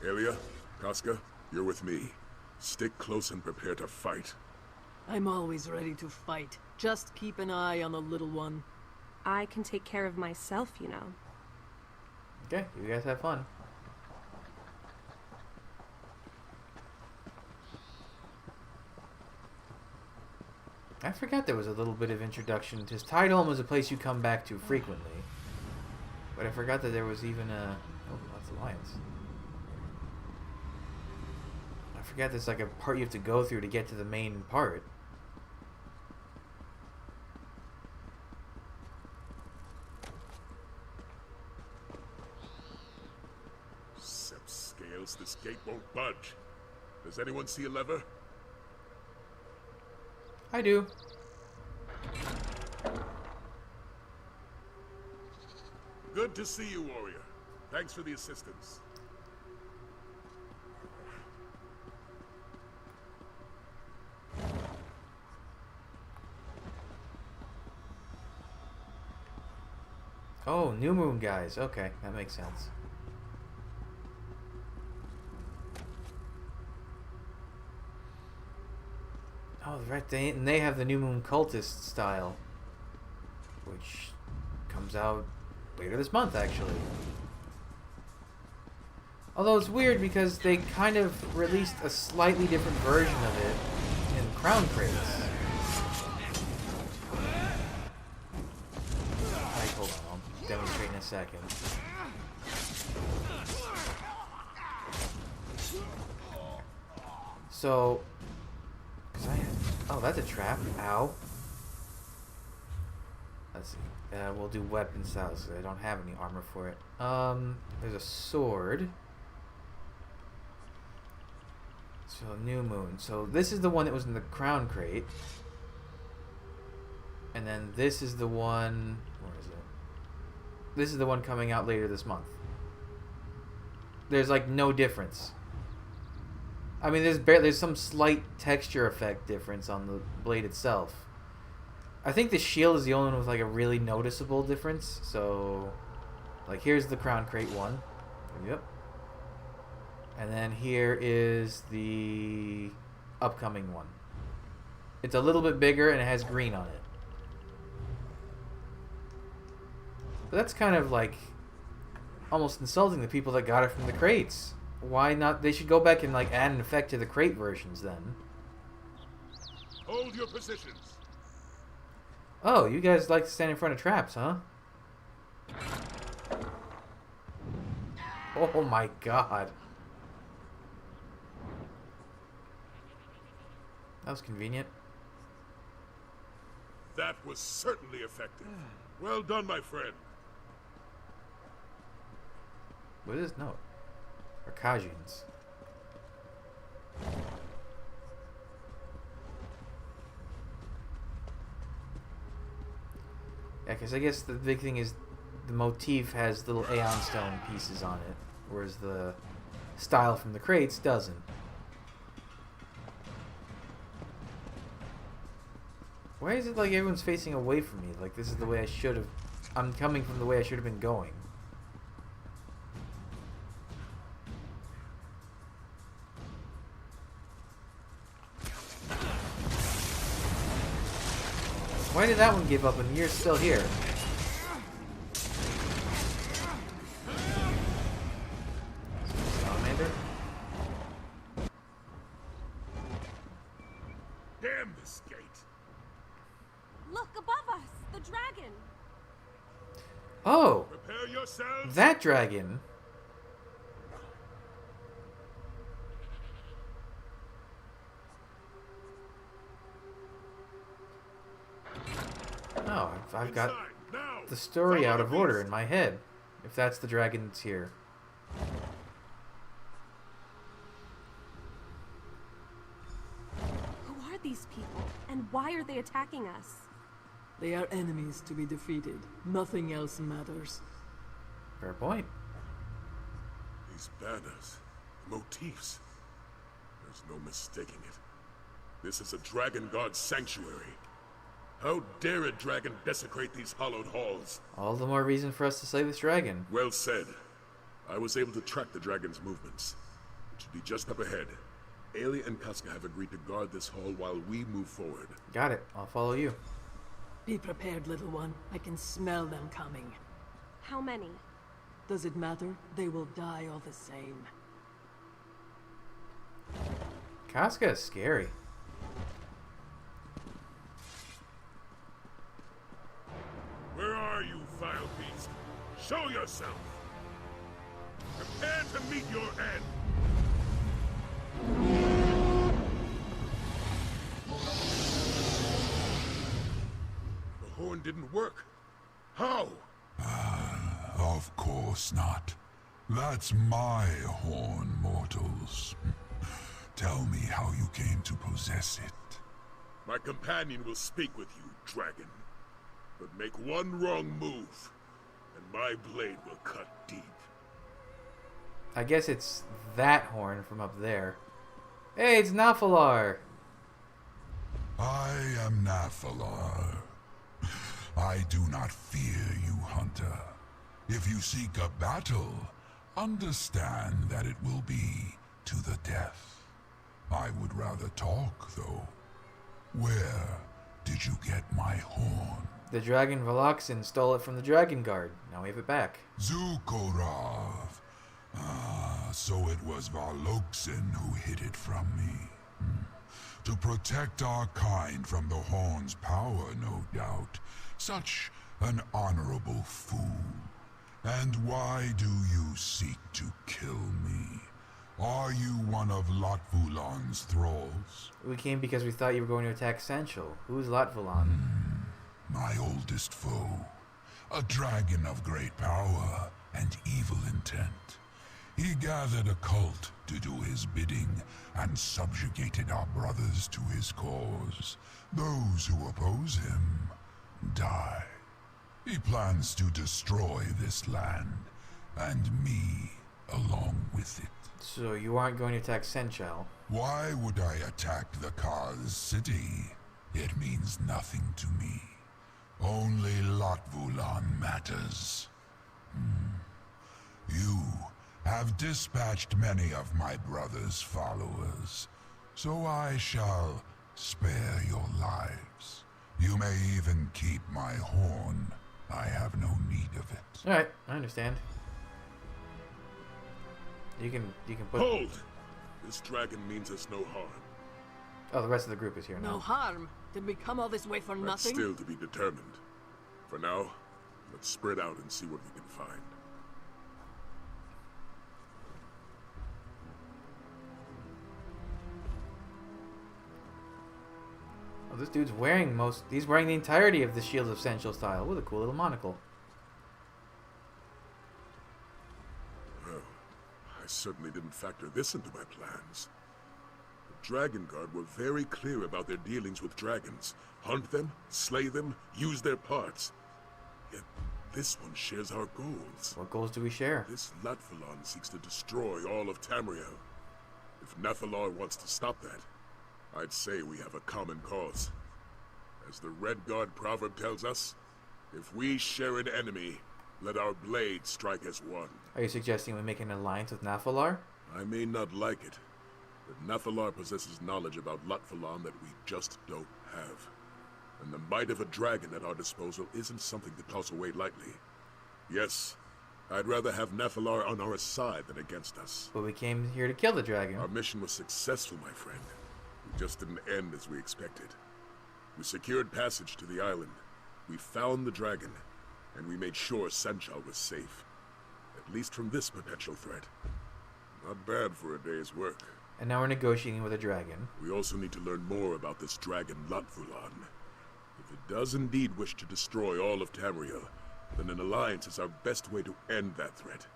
Aelia, Casca, you're with me. Stick close and prepare to fight. I'm always ready to fight. Just keep an eye on the little one. I can take care of myself, you know. Okay, you guys have fun. I forgot there was a little bit of introduction to Tide Home was a place you come back to frequently. But I forgot that there was even a... Oh, that's Alliance. I forgot there's like a part you have to go through to get to the main part. Sept scales, this gate won't budge. Does anyone see a lever? I do. Good to see you, warrior. Thanks for the assistance. Oh, New Moon guys. Okay, that makes sense. Oh, right. They have the New Moon Cultist style, which comes out later this month, actually. Although it's weird because they kind of released a slightly different version of it in Crown Crates. Alright, hold on. I'll demonstrate in a second. So... Oh, that's a trap. Ow. Let's see. We'll do weapon styles because I don't have any armor for it. There's a sword. So, New Moon. So, this is the one that was in the Crown Crate. And then this is the one... Where is it? This is the one coming out later this month. There's, like, no difference. I mean, there's some slight texture effect difference on the blade itself. I think the shield is the only one with like a really noticeable difference. So, like here's the Crown Crate one. Yep. And then here is the upcoming one. It's a little bit bigger and it has green on it. But that's kind of like almost insulting the people that got it from the crates. Why not? They should go back and like add an effect to the crate versions then. Hold your positions. Oh, you guys like to stand in front of traps, huh? Oh my god. That was convenient. That was certainly effective. Well done, my friend. What is this note? Arcasians. Yeah, because I guess the big thing is the motif has little Aeon Stone pieces on it, whereas the style from the crates doesn't. Why is it like everyone's facing away from me? Like this is the way I should have... I'm coming from the way I should have been going. Why did that one give up and you're still here? Salamander? Damn this gate! Look above us! The dragon! Oh! Prepare yourselves! That dragon! Oh, I've got the story out of order in my head. If that's the dragon that's here. Who are these people? And why are they attacking us? They are enemies to be defeated. Nothing else matters. Fair point. These banners, motifs. There's no mistaking it. This is a Dragon Guard sanctuary. How dare a dragon desecrate these hallowed halls? All the more reason for us to slay this dragon. Well said. I was able to track the dragon's movements. It should be just up ahead. Aelia and Casca have agreed to guard this hall while we move forward. Got it. I'll follow you. Be prepared, little one. I can smell them coming. How many? Does it matter? They will die all the same. Casca is scary. Where are you, vile beast? Show yourself! Prepare to meet your end! The horn didn't work. How? Of course not. That's my horn, mortals. Tell me how you came to possess it. My companion will speak with you, dragon. But make one wrong move, and my blade will cut deep. I guess it's that horn from up there. Hey, it's Nafalar! I am Nafalar. I do not fear you, hunter. If you seek a battle, understand that it will be to the death. I would rather talk, though. Where did you get my horn? The Dragon Veloxin stole it from the Dragon Guard. Now we have it back. Zukorav. Ah, so it was Veloxin who hid it from me. To protect our kind from the horn's power, no doubt. Such an honorable fool. And why do you seek to kill me? Are you one of Latvulan's thralls? We came because we thought you were going to attack Sensual. Who's Latvulan? My oldest foe. A dragon of great power and evil intent. He gathered a cult to do his bidding and subjugated our brothers to his cause. Those who oppose him die. He plans to destroy this land, and me along with it. So you aren't going to attack Senchal? Why would I attack the Kaz city? It means nothing to me. Only Latvulan matters. You have dispatched many of my brother's followers, so I shall spare your lives. You may even keep my horn. I have no need of it. Alright, I understand. You can put... Hold! This dragon means us no harm. Oh, the rest of the group is here now. No harm? Did we come all this way for That's nothing? still to be determined. For now, let's spread out and see what we can find. Oh, this dude's wearing he's wearing the entirety of the Shield of Sensual style with a cool little monocle. I certainly didn't factor this into my plans. The Dragon Guard were very clear about their dealings with dragons. Hunt them, slay them, use their parts. Yet this one shares our goals. What goals do we share? This Latvalon seeks to destroy all of Tamriel. If Nathalar wants to stop that, I'd say we have a common cause. As the Red Guard proverb tells us, if we share an enemy, let our blades strike as one. Are you suggesting we make an alliance with Nathalar? I may not like it, but Nathalar possesses knowledge about Latvalon that we just don't have. And the might of a dragon at our disposal isn't something to toss away lightly. Yes, I'd rather have Nathalar on our side than against us. But we came here to kill the dragon. Our mission was successful, my friend. It just didn't end as we expected. We secured passage to the island. We found the dragon, and we made sure Senchal was safe. At least from this potential threat. Not bad for a day's work. And now we're negotiating with a dragon. We also need to learn more about this dragon Latvalon. If it does indeed wish to destroy all of Tamriel, then an alliance is our best way to end that threat.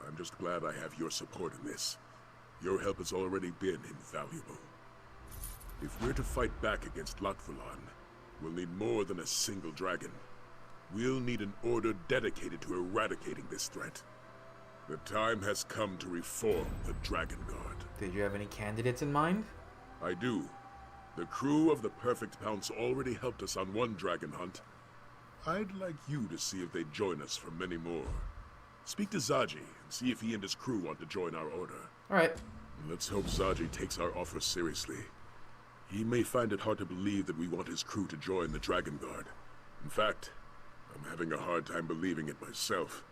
I'm just glad I have your support in this. Your help has already been invaluable. If we're to fight back against Latvalon, we'll need more than a single dragon. We'll need an order dedicated to eradicating this threat. The time has come to reform the Dragon Guard. Did you have any candidates in mind? I do. The crew of the Perfect Pounce already helped us on one dragon hunt. I'd like you to see if they'd join us for many more. Speak to Zaji and see if he and his crew want to join our order. Alright. Let's hope Zaji takes our offer seriously. He may find it hard to believe that we want his crew to join the Dragon Guard. In fact, I'm having a hard time believing it myself.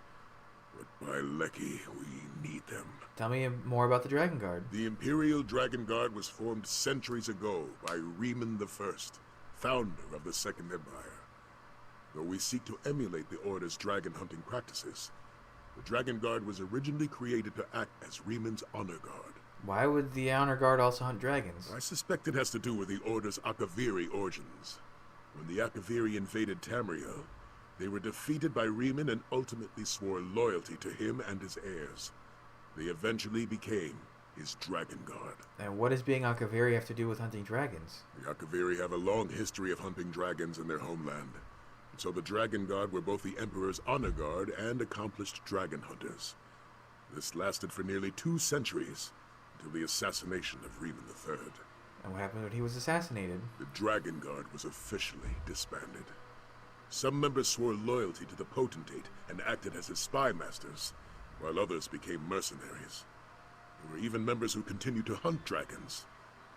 But by Lecky, we need them. Tell me more about the Dragon Guard. The Imperial Dragon Guard was formed centuries ago by Riemann I, founder of the Second Empire. Though we seek to emulate the Order's dragon hunting practices, the Dragon Guard was originally created to act as Riemann's honor guard. Why would the honor guard also hunt dragons? I suspect it has to do with the Order's Akaviri origins. When the Akaviri invaded Tamriel, they were defeated by Riemann and ultimately swore loyalty to him and his heirs. They eventually became his Dragon Guard. And what does being Akaviri have to do with hunting dragons? The Akaviri have a long history of hunting dragons in their homeland. And so the Dragon Guard were both the Emperor's honor guard and accomplished dragon hunters. This lasted for nearly 2 centuries, until the assassination of Riemann III. And what happened when he was assassinated? The Dragon Guard was officially disbanded. Some members swore loyalty to the Potentate and acted as his spy masters, while others became mercenaries. There were even members who continued to hunt dragons,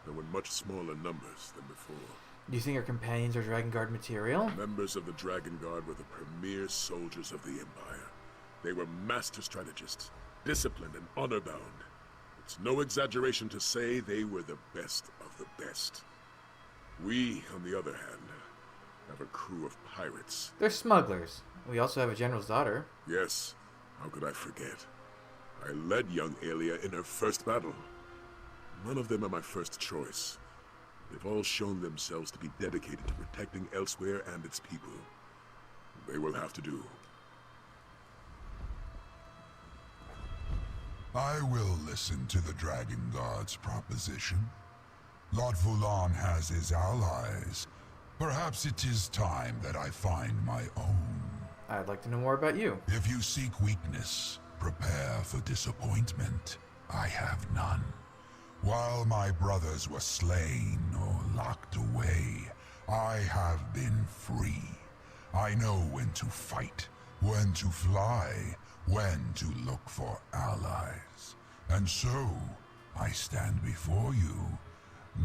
though in much smaller numbers than before. Do you think our companions are Dragon Guard material? Members of the Dragon Guard were the premier soldiers of the Empire. They were master strategists, disciplined and honor-bound. It's no exaggeration to say they were the best of the best. We, on the other hand, have a crew of pirates. They're smugglers. We also have a general's daughter. Yes, how could I forget? I led young Aelia in her first battle. None of them are my first choice. They've all shown themselves to be dedicated to protecting Elsewhere and its people. They will have to do. I will listen to the Dragon Guard's proposition. Latvalon has his allies. Perhaps it is time that I find my own. I'd like to know more about you. If you seek weakness, prepare for disappointment. I have none. While my brothers were slain or locked away, I have been free. I know when to fight, when to fly, when to look for allies. And so, I stand before you,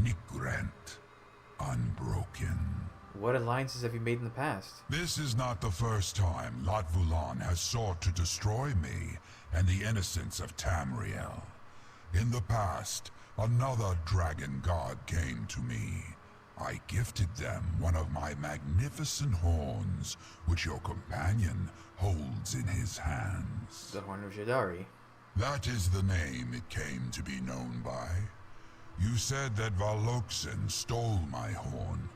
Nigrent, unbroken. What alliances have you made in the past? This is not the first time Latvalon has sought to destroy me and the innocents of Tamriel. In the past, another dragon god came to me. I gifted them one of my magnificent horns, which your companion holds in his hands. The Horn of Jadari. That is the name it came to be known by. You said that Valokson stole my horn.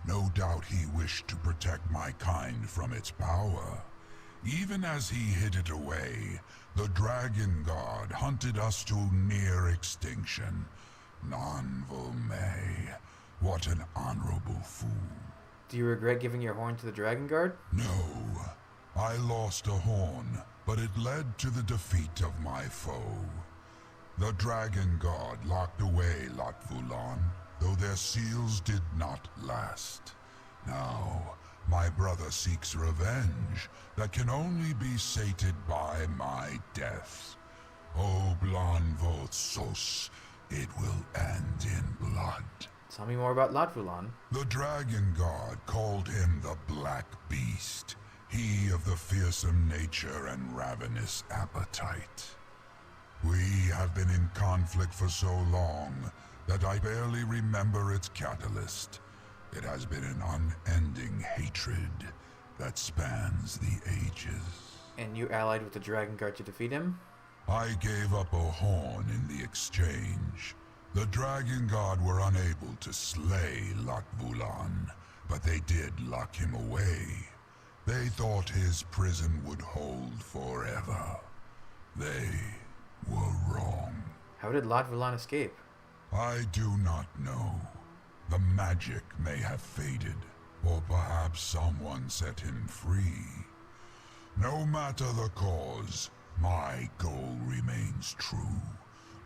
No doubt he wished to protect my kind from its power. Even as he hid it away, the Dragon Guard hunted us to near extinction. Nanvo May, what an honorable fool. Do you regret giving your horn to the Dragon Guard? No. I lost a horn, but it led to the defeat of my foe. The Dragon Guard locked away Latvulan, though their seals did not last. Now, my brother seeks revenge that can only be sated by my death. O Blanvot Sos, it will end in blood. Tell me more about Latvulan. The Dragon Guard called him the Black Beast, he of the fearsome nature and ravenous appetite. We have been in conflict for so long that I barely remember its catalyst. It has been an unending hatred that spans the ages. And you allied with the Dragon Guard to defeat him? I gave up a horn in the exchange. The Dragon Guard were unable to slay Latvulan, but they did lock him away. They thought his prison would hold forever. They were wrong. How did Latvulan escape? I do not know. The magic may have faded, or perhaps someone set him free. No matter the cause, my goal remains true.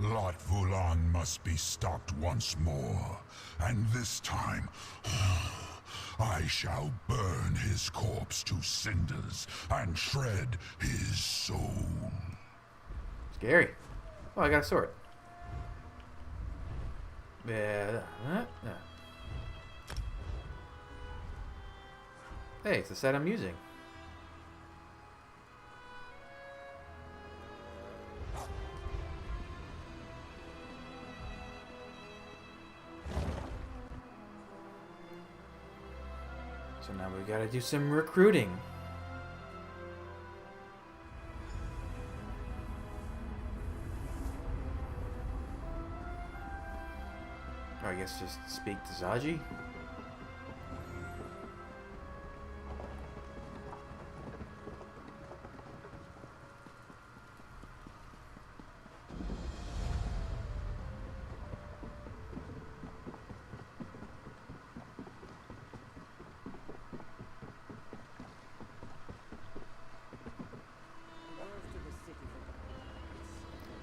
Latvulan must be stopped once more, and this time I shall burn his corpse to cinders and shred his soul. Scary. Oh, I got a sword. Yeah. Hey, it's the set I'm using. So now we gotta do some recruiting. Or I guess just speak to Zaji.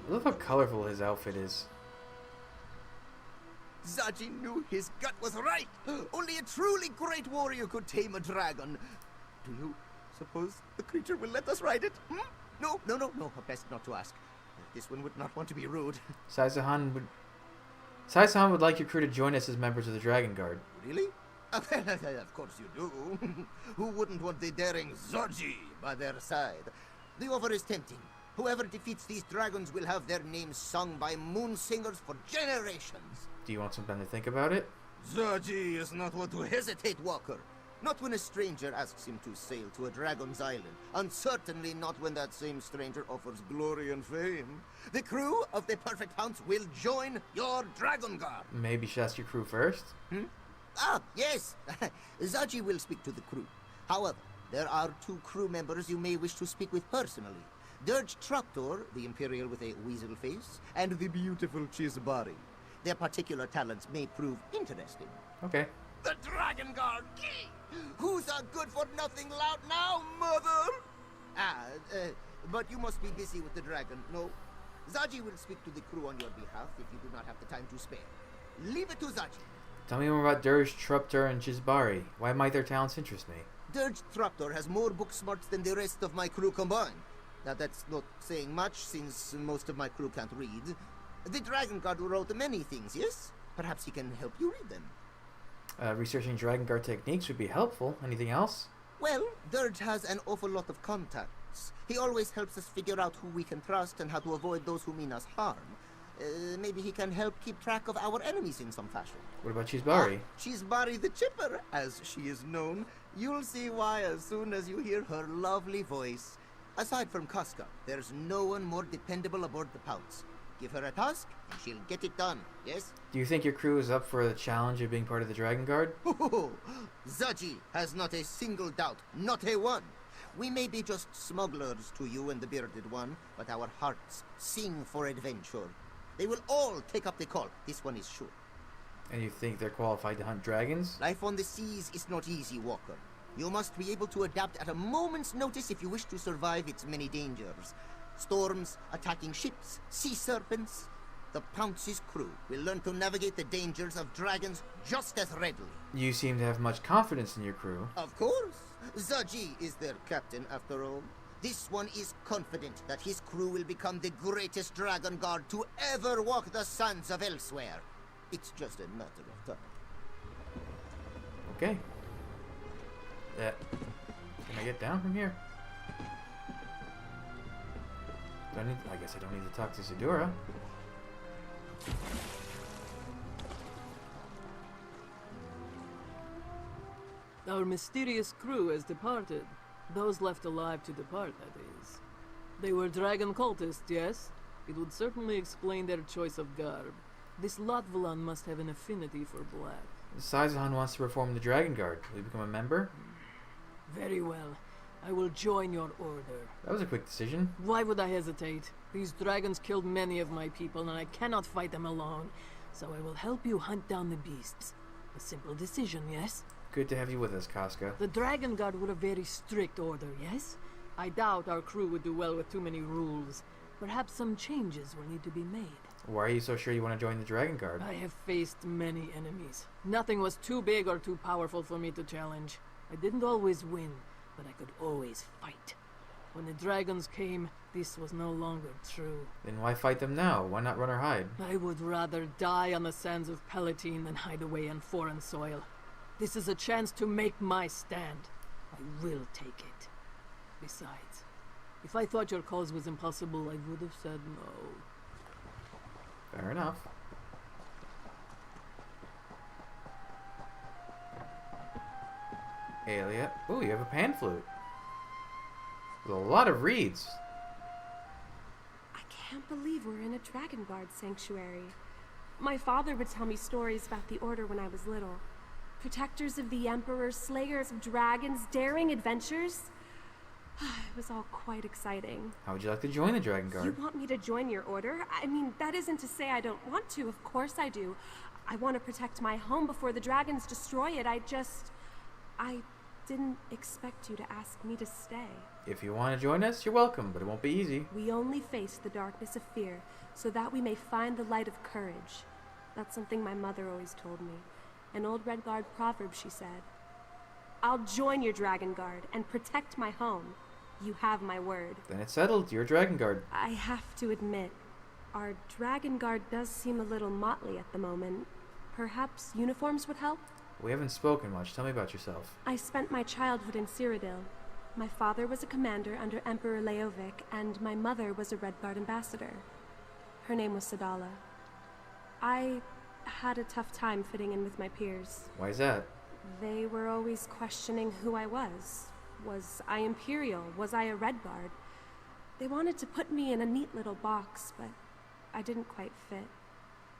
I love how colorful his outfit is. Zaji knew his gut was right. Only a truly great warrior could tame a dragon. Do you suppose the creature will let us ride it? Hmm? No. Best not to ask. This one would not want to be rude. Sai-Sahan would like your crew to join us as members of the Dragon Guard. Really? Of course you do. Who wouldn't want the daring Zaji by their side? The offer is tempting. Whoever defeats these dragons will have their names sung by moon singers for generations. Do you want some time to think about it? Zaji is not one to hesitate, Walker. Not when a stranger asks him to sail to a dragon's island, and certainly not when that same stranger offers glory and fame. The crew of the Perfect Hounds will join your Dragon Guard. Maybe you should ask your crew first? Ah, yes. Zaji will speak to the crew. However, there are 2 crew members you may wish to speak with personally. Dirge Traptor, the Imperial with a weasel face, and the beautiful Chisbari. Their particular talents may prove interesting. Okay. The Dragon Guard! Who's a good-for-nothing lout now, mother? But you must be busy with the dragon, no? Zaji will speak to the crew on your behalf if you do not have the time to spare. Leave it to Zaji. Tell me more about Dirge, Traptor, and Chisbari. Why might their talents interest me? Dirge Traptor has more book smarts than the rest of my crew combined. Now that's not saying much, since most of my crew can't read. The Dragon Guard wrote many things, yes? Perhaps he can help you read them. Researching Dragon Guard techniques would be helpful. Anything else? Well, Dirge has an awful lot of contacts. He always helps us figure out who we can trust and how to avoid those who mean us harm. Maybe he can help keep track of our enemies in some fashion. What about Chisbari? Chisbari the Chipper, as she is known. You'll see why as soon as you hear her lovely voice. Aside from Casca, there's no one more dependable aboard the Pounce. Give her a task, and she'll get it done, yes? Do you think your crew is up for the challenge of being part of the Dragon Guard? Zaji has not a single doubt, not a one. We may be just smugglers to you and the bearded one, but our hearts sing for adventure. They will all take up the call. This one is sure. And you think they're qualified to hunt dragons? Life on the seas is not easy, Walker. You must be able to adapt at a moment's notice if you wish to survive its many dangers. Storms, attacking ships, sea serpents. The Pounce's crew will learn to navigate the dangers of dragons just as readily. You seem to have much confidence in your crew. Of course. Zaji is their captain, after all. This one is confident that his crew will become the greatest dragon guard to ever walk the sands of elsewhere. It's just a matter of time. Okay. Can I get down from here? I guess I don't need to talk to Zadora. Our mysterious crew has departed. Those left alive to depart, that is. They were dragon cultists, yes? It would certainly explain their choice of garb. This Latvalan must have an affinity for black. Saizahan wants to reform the Dragon Guard. Will you become a member? Very well. I will join your order. That was a quick decision. Why would I hesitate? These dragons killed many of my people, and I cannot fight them alone. So I will help you hunt down the beasts. A simple decision, yes? Good to have you with us, Casca. The Dragon Guard were a very strict order, yes? I doubt our crew would do well with too many rules. Perhaps some changes will need to be made. Why are you so sure you want to join the Dragon Guard? I have faced many enemies. Nothing was too big or too powerful for me to challenge. I didn't always win, but I could always fight. When the dragons came, this was no longer true. Then why fight them now? Why not run or hide? I would rather die on the sands of Palatine than hide away on foreign soil. This is a chance to make my stand. I will take it. Besides, if I thought your cause was impossible, I would have said no. Fair enough. Aelia. Ooh, you have a pan flute. With a lot of reeds. I can't believe we're in a Dragon Guard sanctuary. My father would tell me stories about the Order when I was little. Protectors of the Emperor, slayers of dragons, daring adventures. It was all quite exciting. How would you like to join the Dragon Guard? You want me to join your order? I mean, that isn't to say I don't want to. Of course I do. I want to protect my home before the dragons destroy it. I didn't expect you to ask me to stay. If you want to join us, you're welcome, but it won't be easy. We only face the darkness of fear, so that we may find the light of courage. That's something my mother always told me. An old Red Guard proverb, she said. I'll join your Dragon Guard and protect my home. You have my word. Then it's settled. You're a Dragon Guard. I have to admit, our Dragon Guard does seem a little motley at the moment. Perhaps uniforms would help? We haven't spoken much. Tell me about yourself. I spent my childhood in Cyrodiil. My father was a commander under Emperor Leovic, and my mother was a Red Guard ambassador. Her name was Sadala. I had a tough time fitting in with my peers. Why is that? They were always questioning who I was. Was I Imperial? Was I a Red Guard? They wanted to put me in a neat little box, but I didn't quite fit.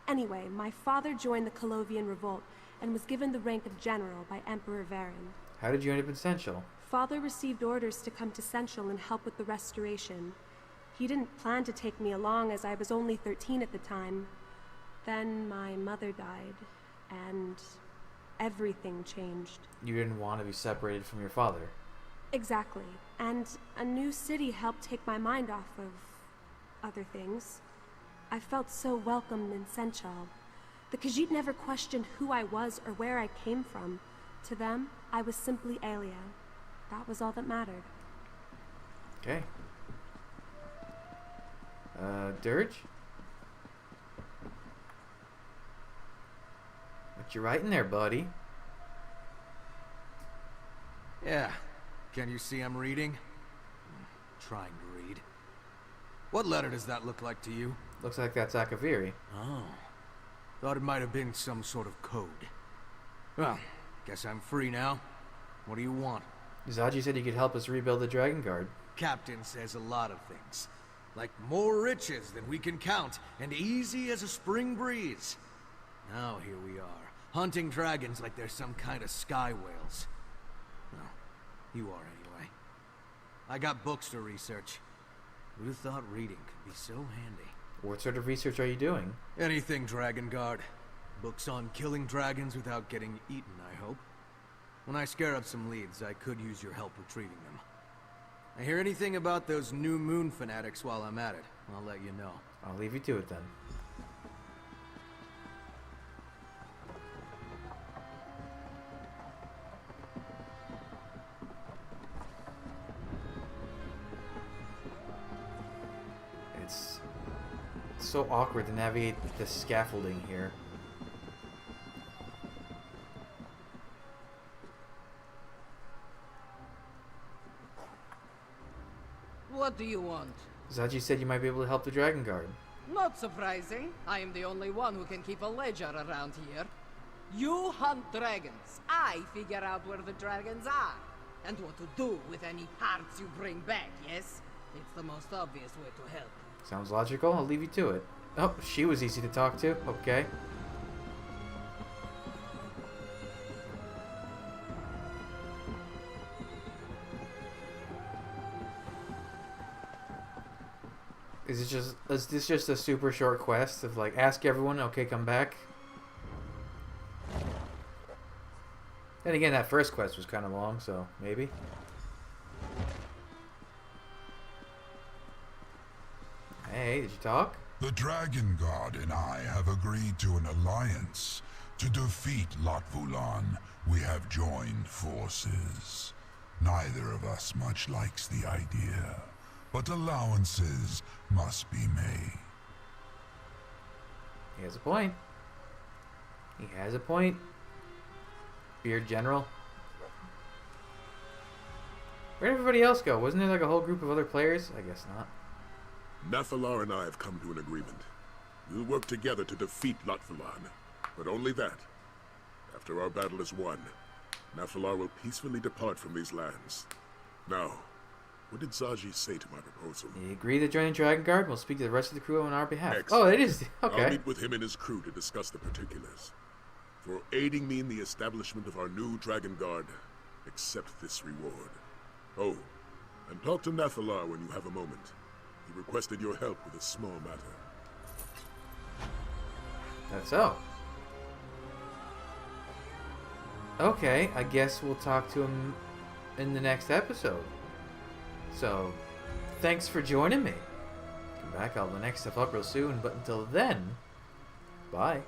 Anyway, my father joined the Colovian Revolt and was given the rank of general by Emperor Varen. How did you end up in Central? Father received orders to come to Central and help with the restoration. He didn't plan to take me along as I was only 13 at the time. Then my mother died, and everything changed. You didn't want to be separated from your father. Exactly. And a new city helped take my mind off of other things. I felt so welcomed in Senchal. The Khajiit never questioned who I was or where I came from. To them, I was simply Aelia. That was all that mattered. Okay. Dirge? What you writing there, buddy? Yeah. Can you see I'm reading? Trying to read. What letter does that look like to you? Looks like that's Akaviri. Oh. Thought it might have been some sort of code. Well, guess I'm free now. What do you want? Zaji said you could help us rebuild the Dragon Guard. Captain says a lot of things. Like more riches than we can count, and easy as a spring breeze. Now here we are, hunting dragons like they're some kind of sky whales. Well, you are anyway. I got books to research. Who'd have thought reading could be so handy? What sort of research are you doing? Anything Dragonguard. Books on killing dragons without getting eaten, I hope. When I scare up some leads, I could use your help retrieving them. I hear anything about those new moon fanatics while I'm at it, I'll let you know. I'll leave you to it then. It's so awkward to navigate the scaffolding here. What do you want? Zaji said you might be able to help the Dragonguard. Not surprising. I am the only one who can keep a ledger around here. You hunt dragons. I figure out where the dragons are. And what to do with any parts you bring back, yes? It's the most obvious way to help. Sounds logical. I'll leave you to it. Oh, she was easy to talk to. Okay. Is this just a super short quest of like ask everyone, okay, come back? Then again, that first quest was kind of long, so maybe. Hey, did you talk? The Dragonguard and I have agreed to an alliance. To defeat Latvulan, we have joined forces. Neither of us much likes the idea, but allowances must be made. He has a point. He has a point. Beard General. Where'd everybody else go? Wasn't there like a whole group of other players? I guess not. Nathalar and I have come to an agreement. We'll work together to defeat Latvulan, but only that. After our battle is won, Nathalar will peacefully depart from these lands. Now, what did Zaji say to my proposal? He agreed to join the Dragonguard and we'll speak to the rest of the crew on our behalf. Excellent. Oh, it is. Okay. I'll meet with him and his crew to discuss the particulars. For aiding me in the establishment of our new Dragonguard, accept this reward. Oh, and talk to Nathalar when you have a moment. He requested your help with a small matter. That's so. Okay, I guess we'll talk to him in the next episode. So, thanks for joining me. Come back, I'll have the next stuff up real soon, but until then, bye.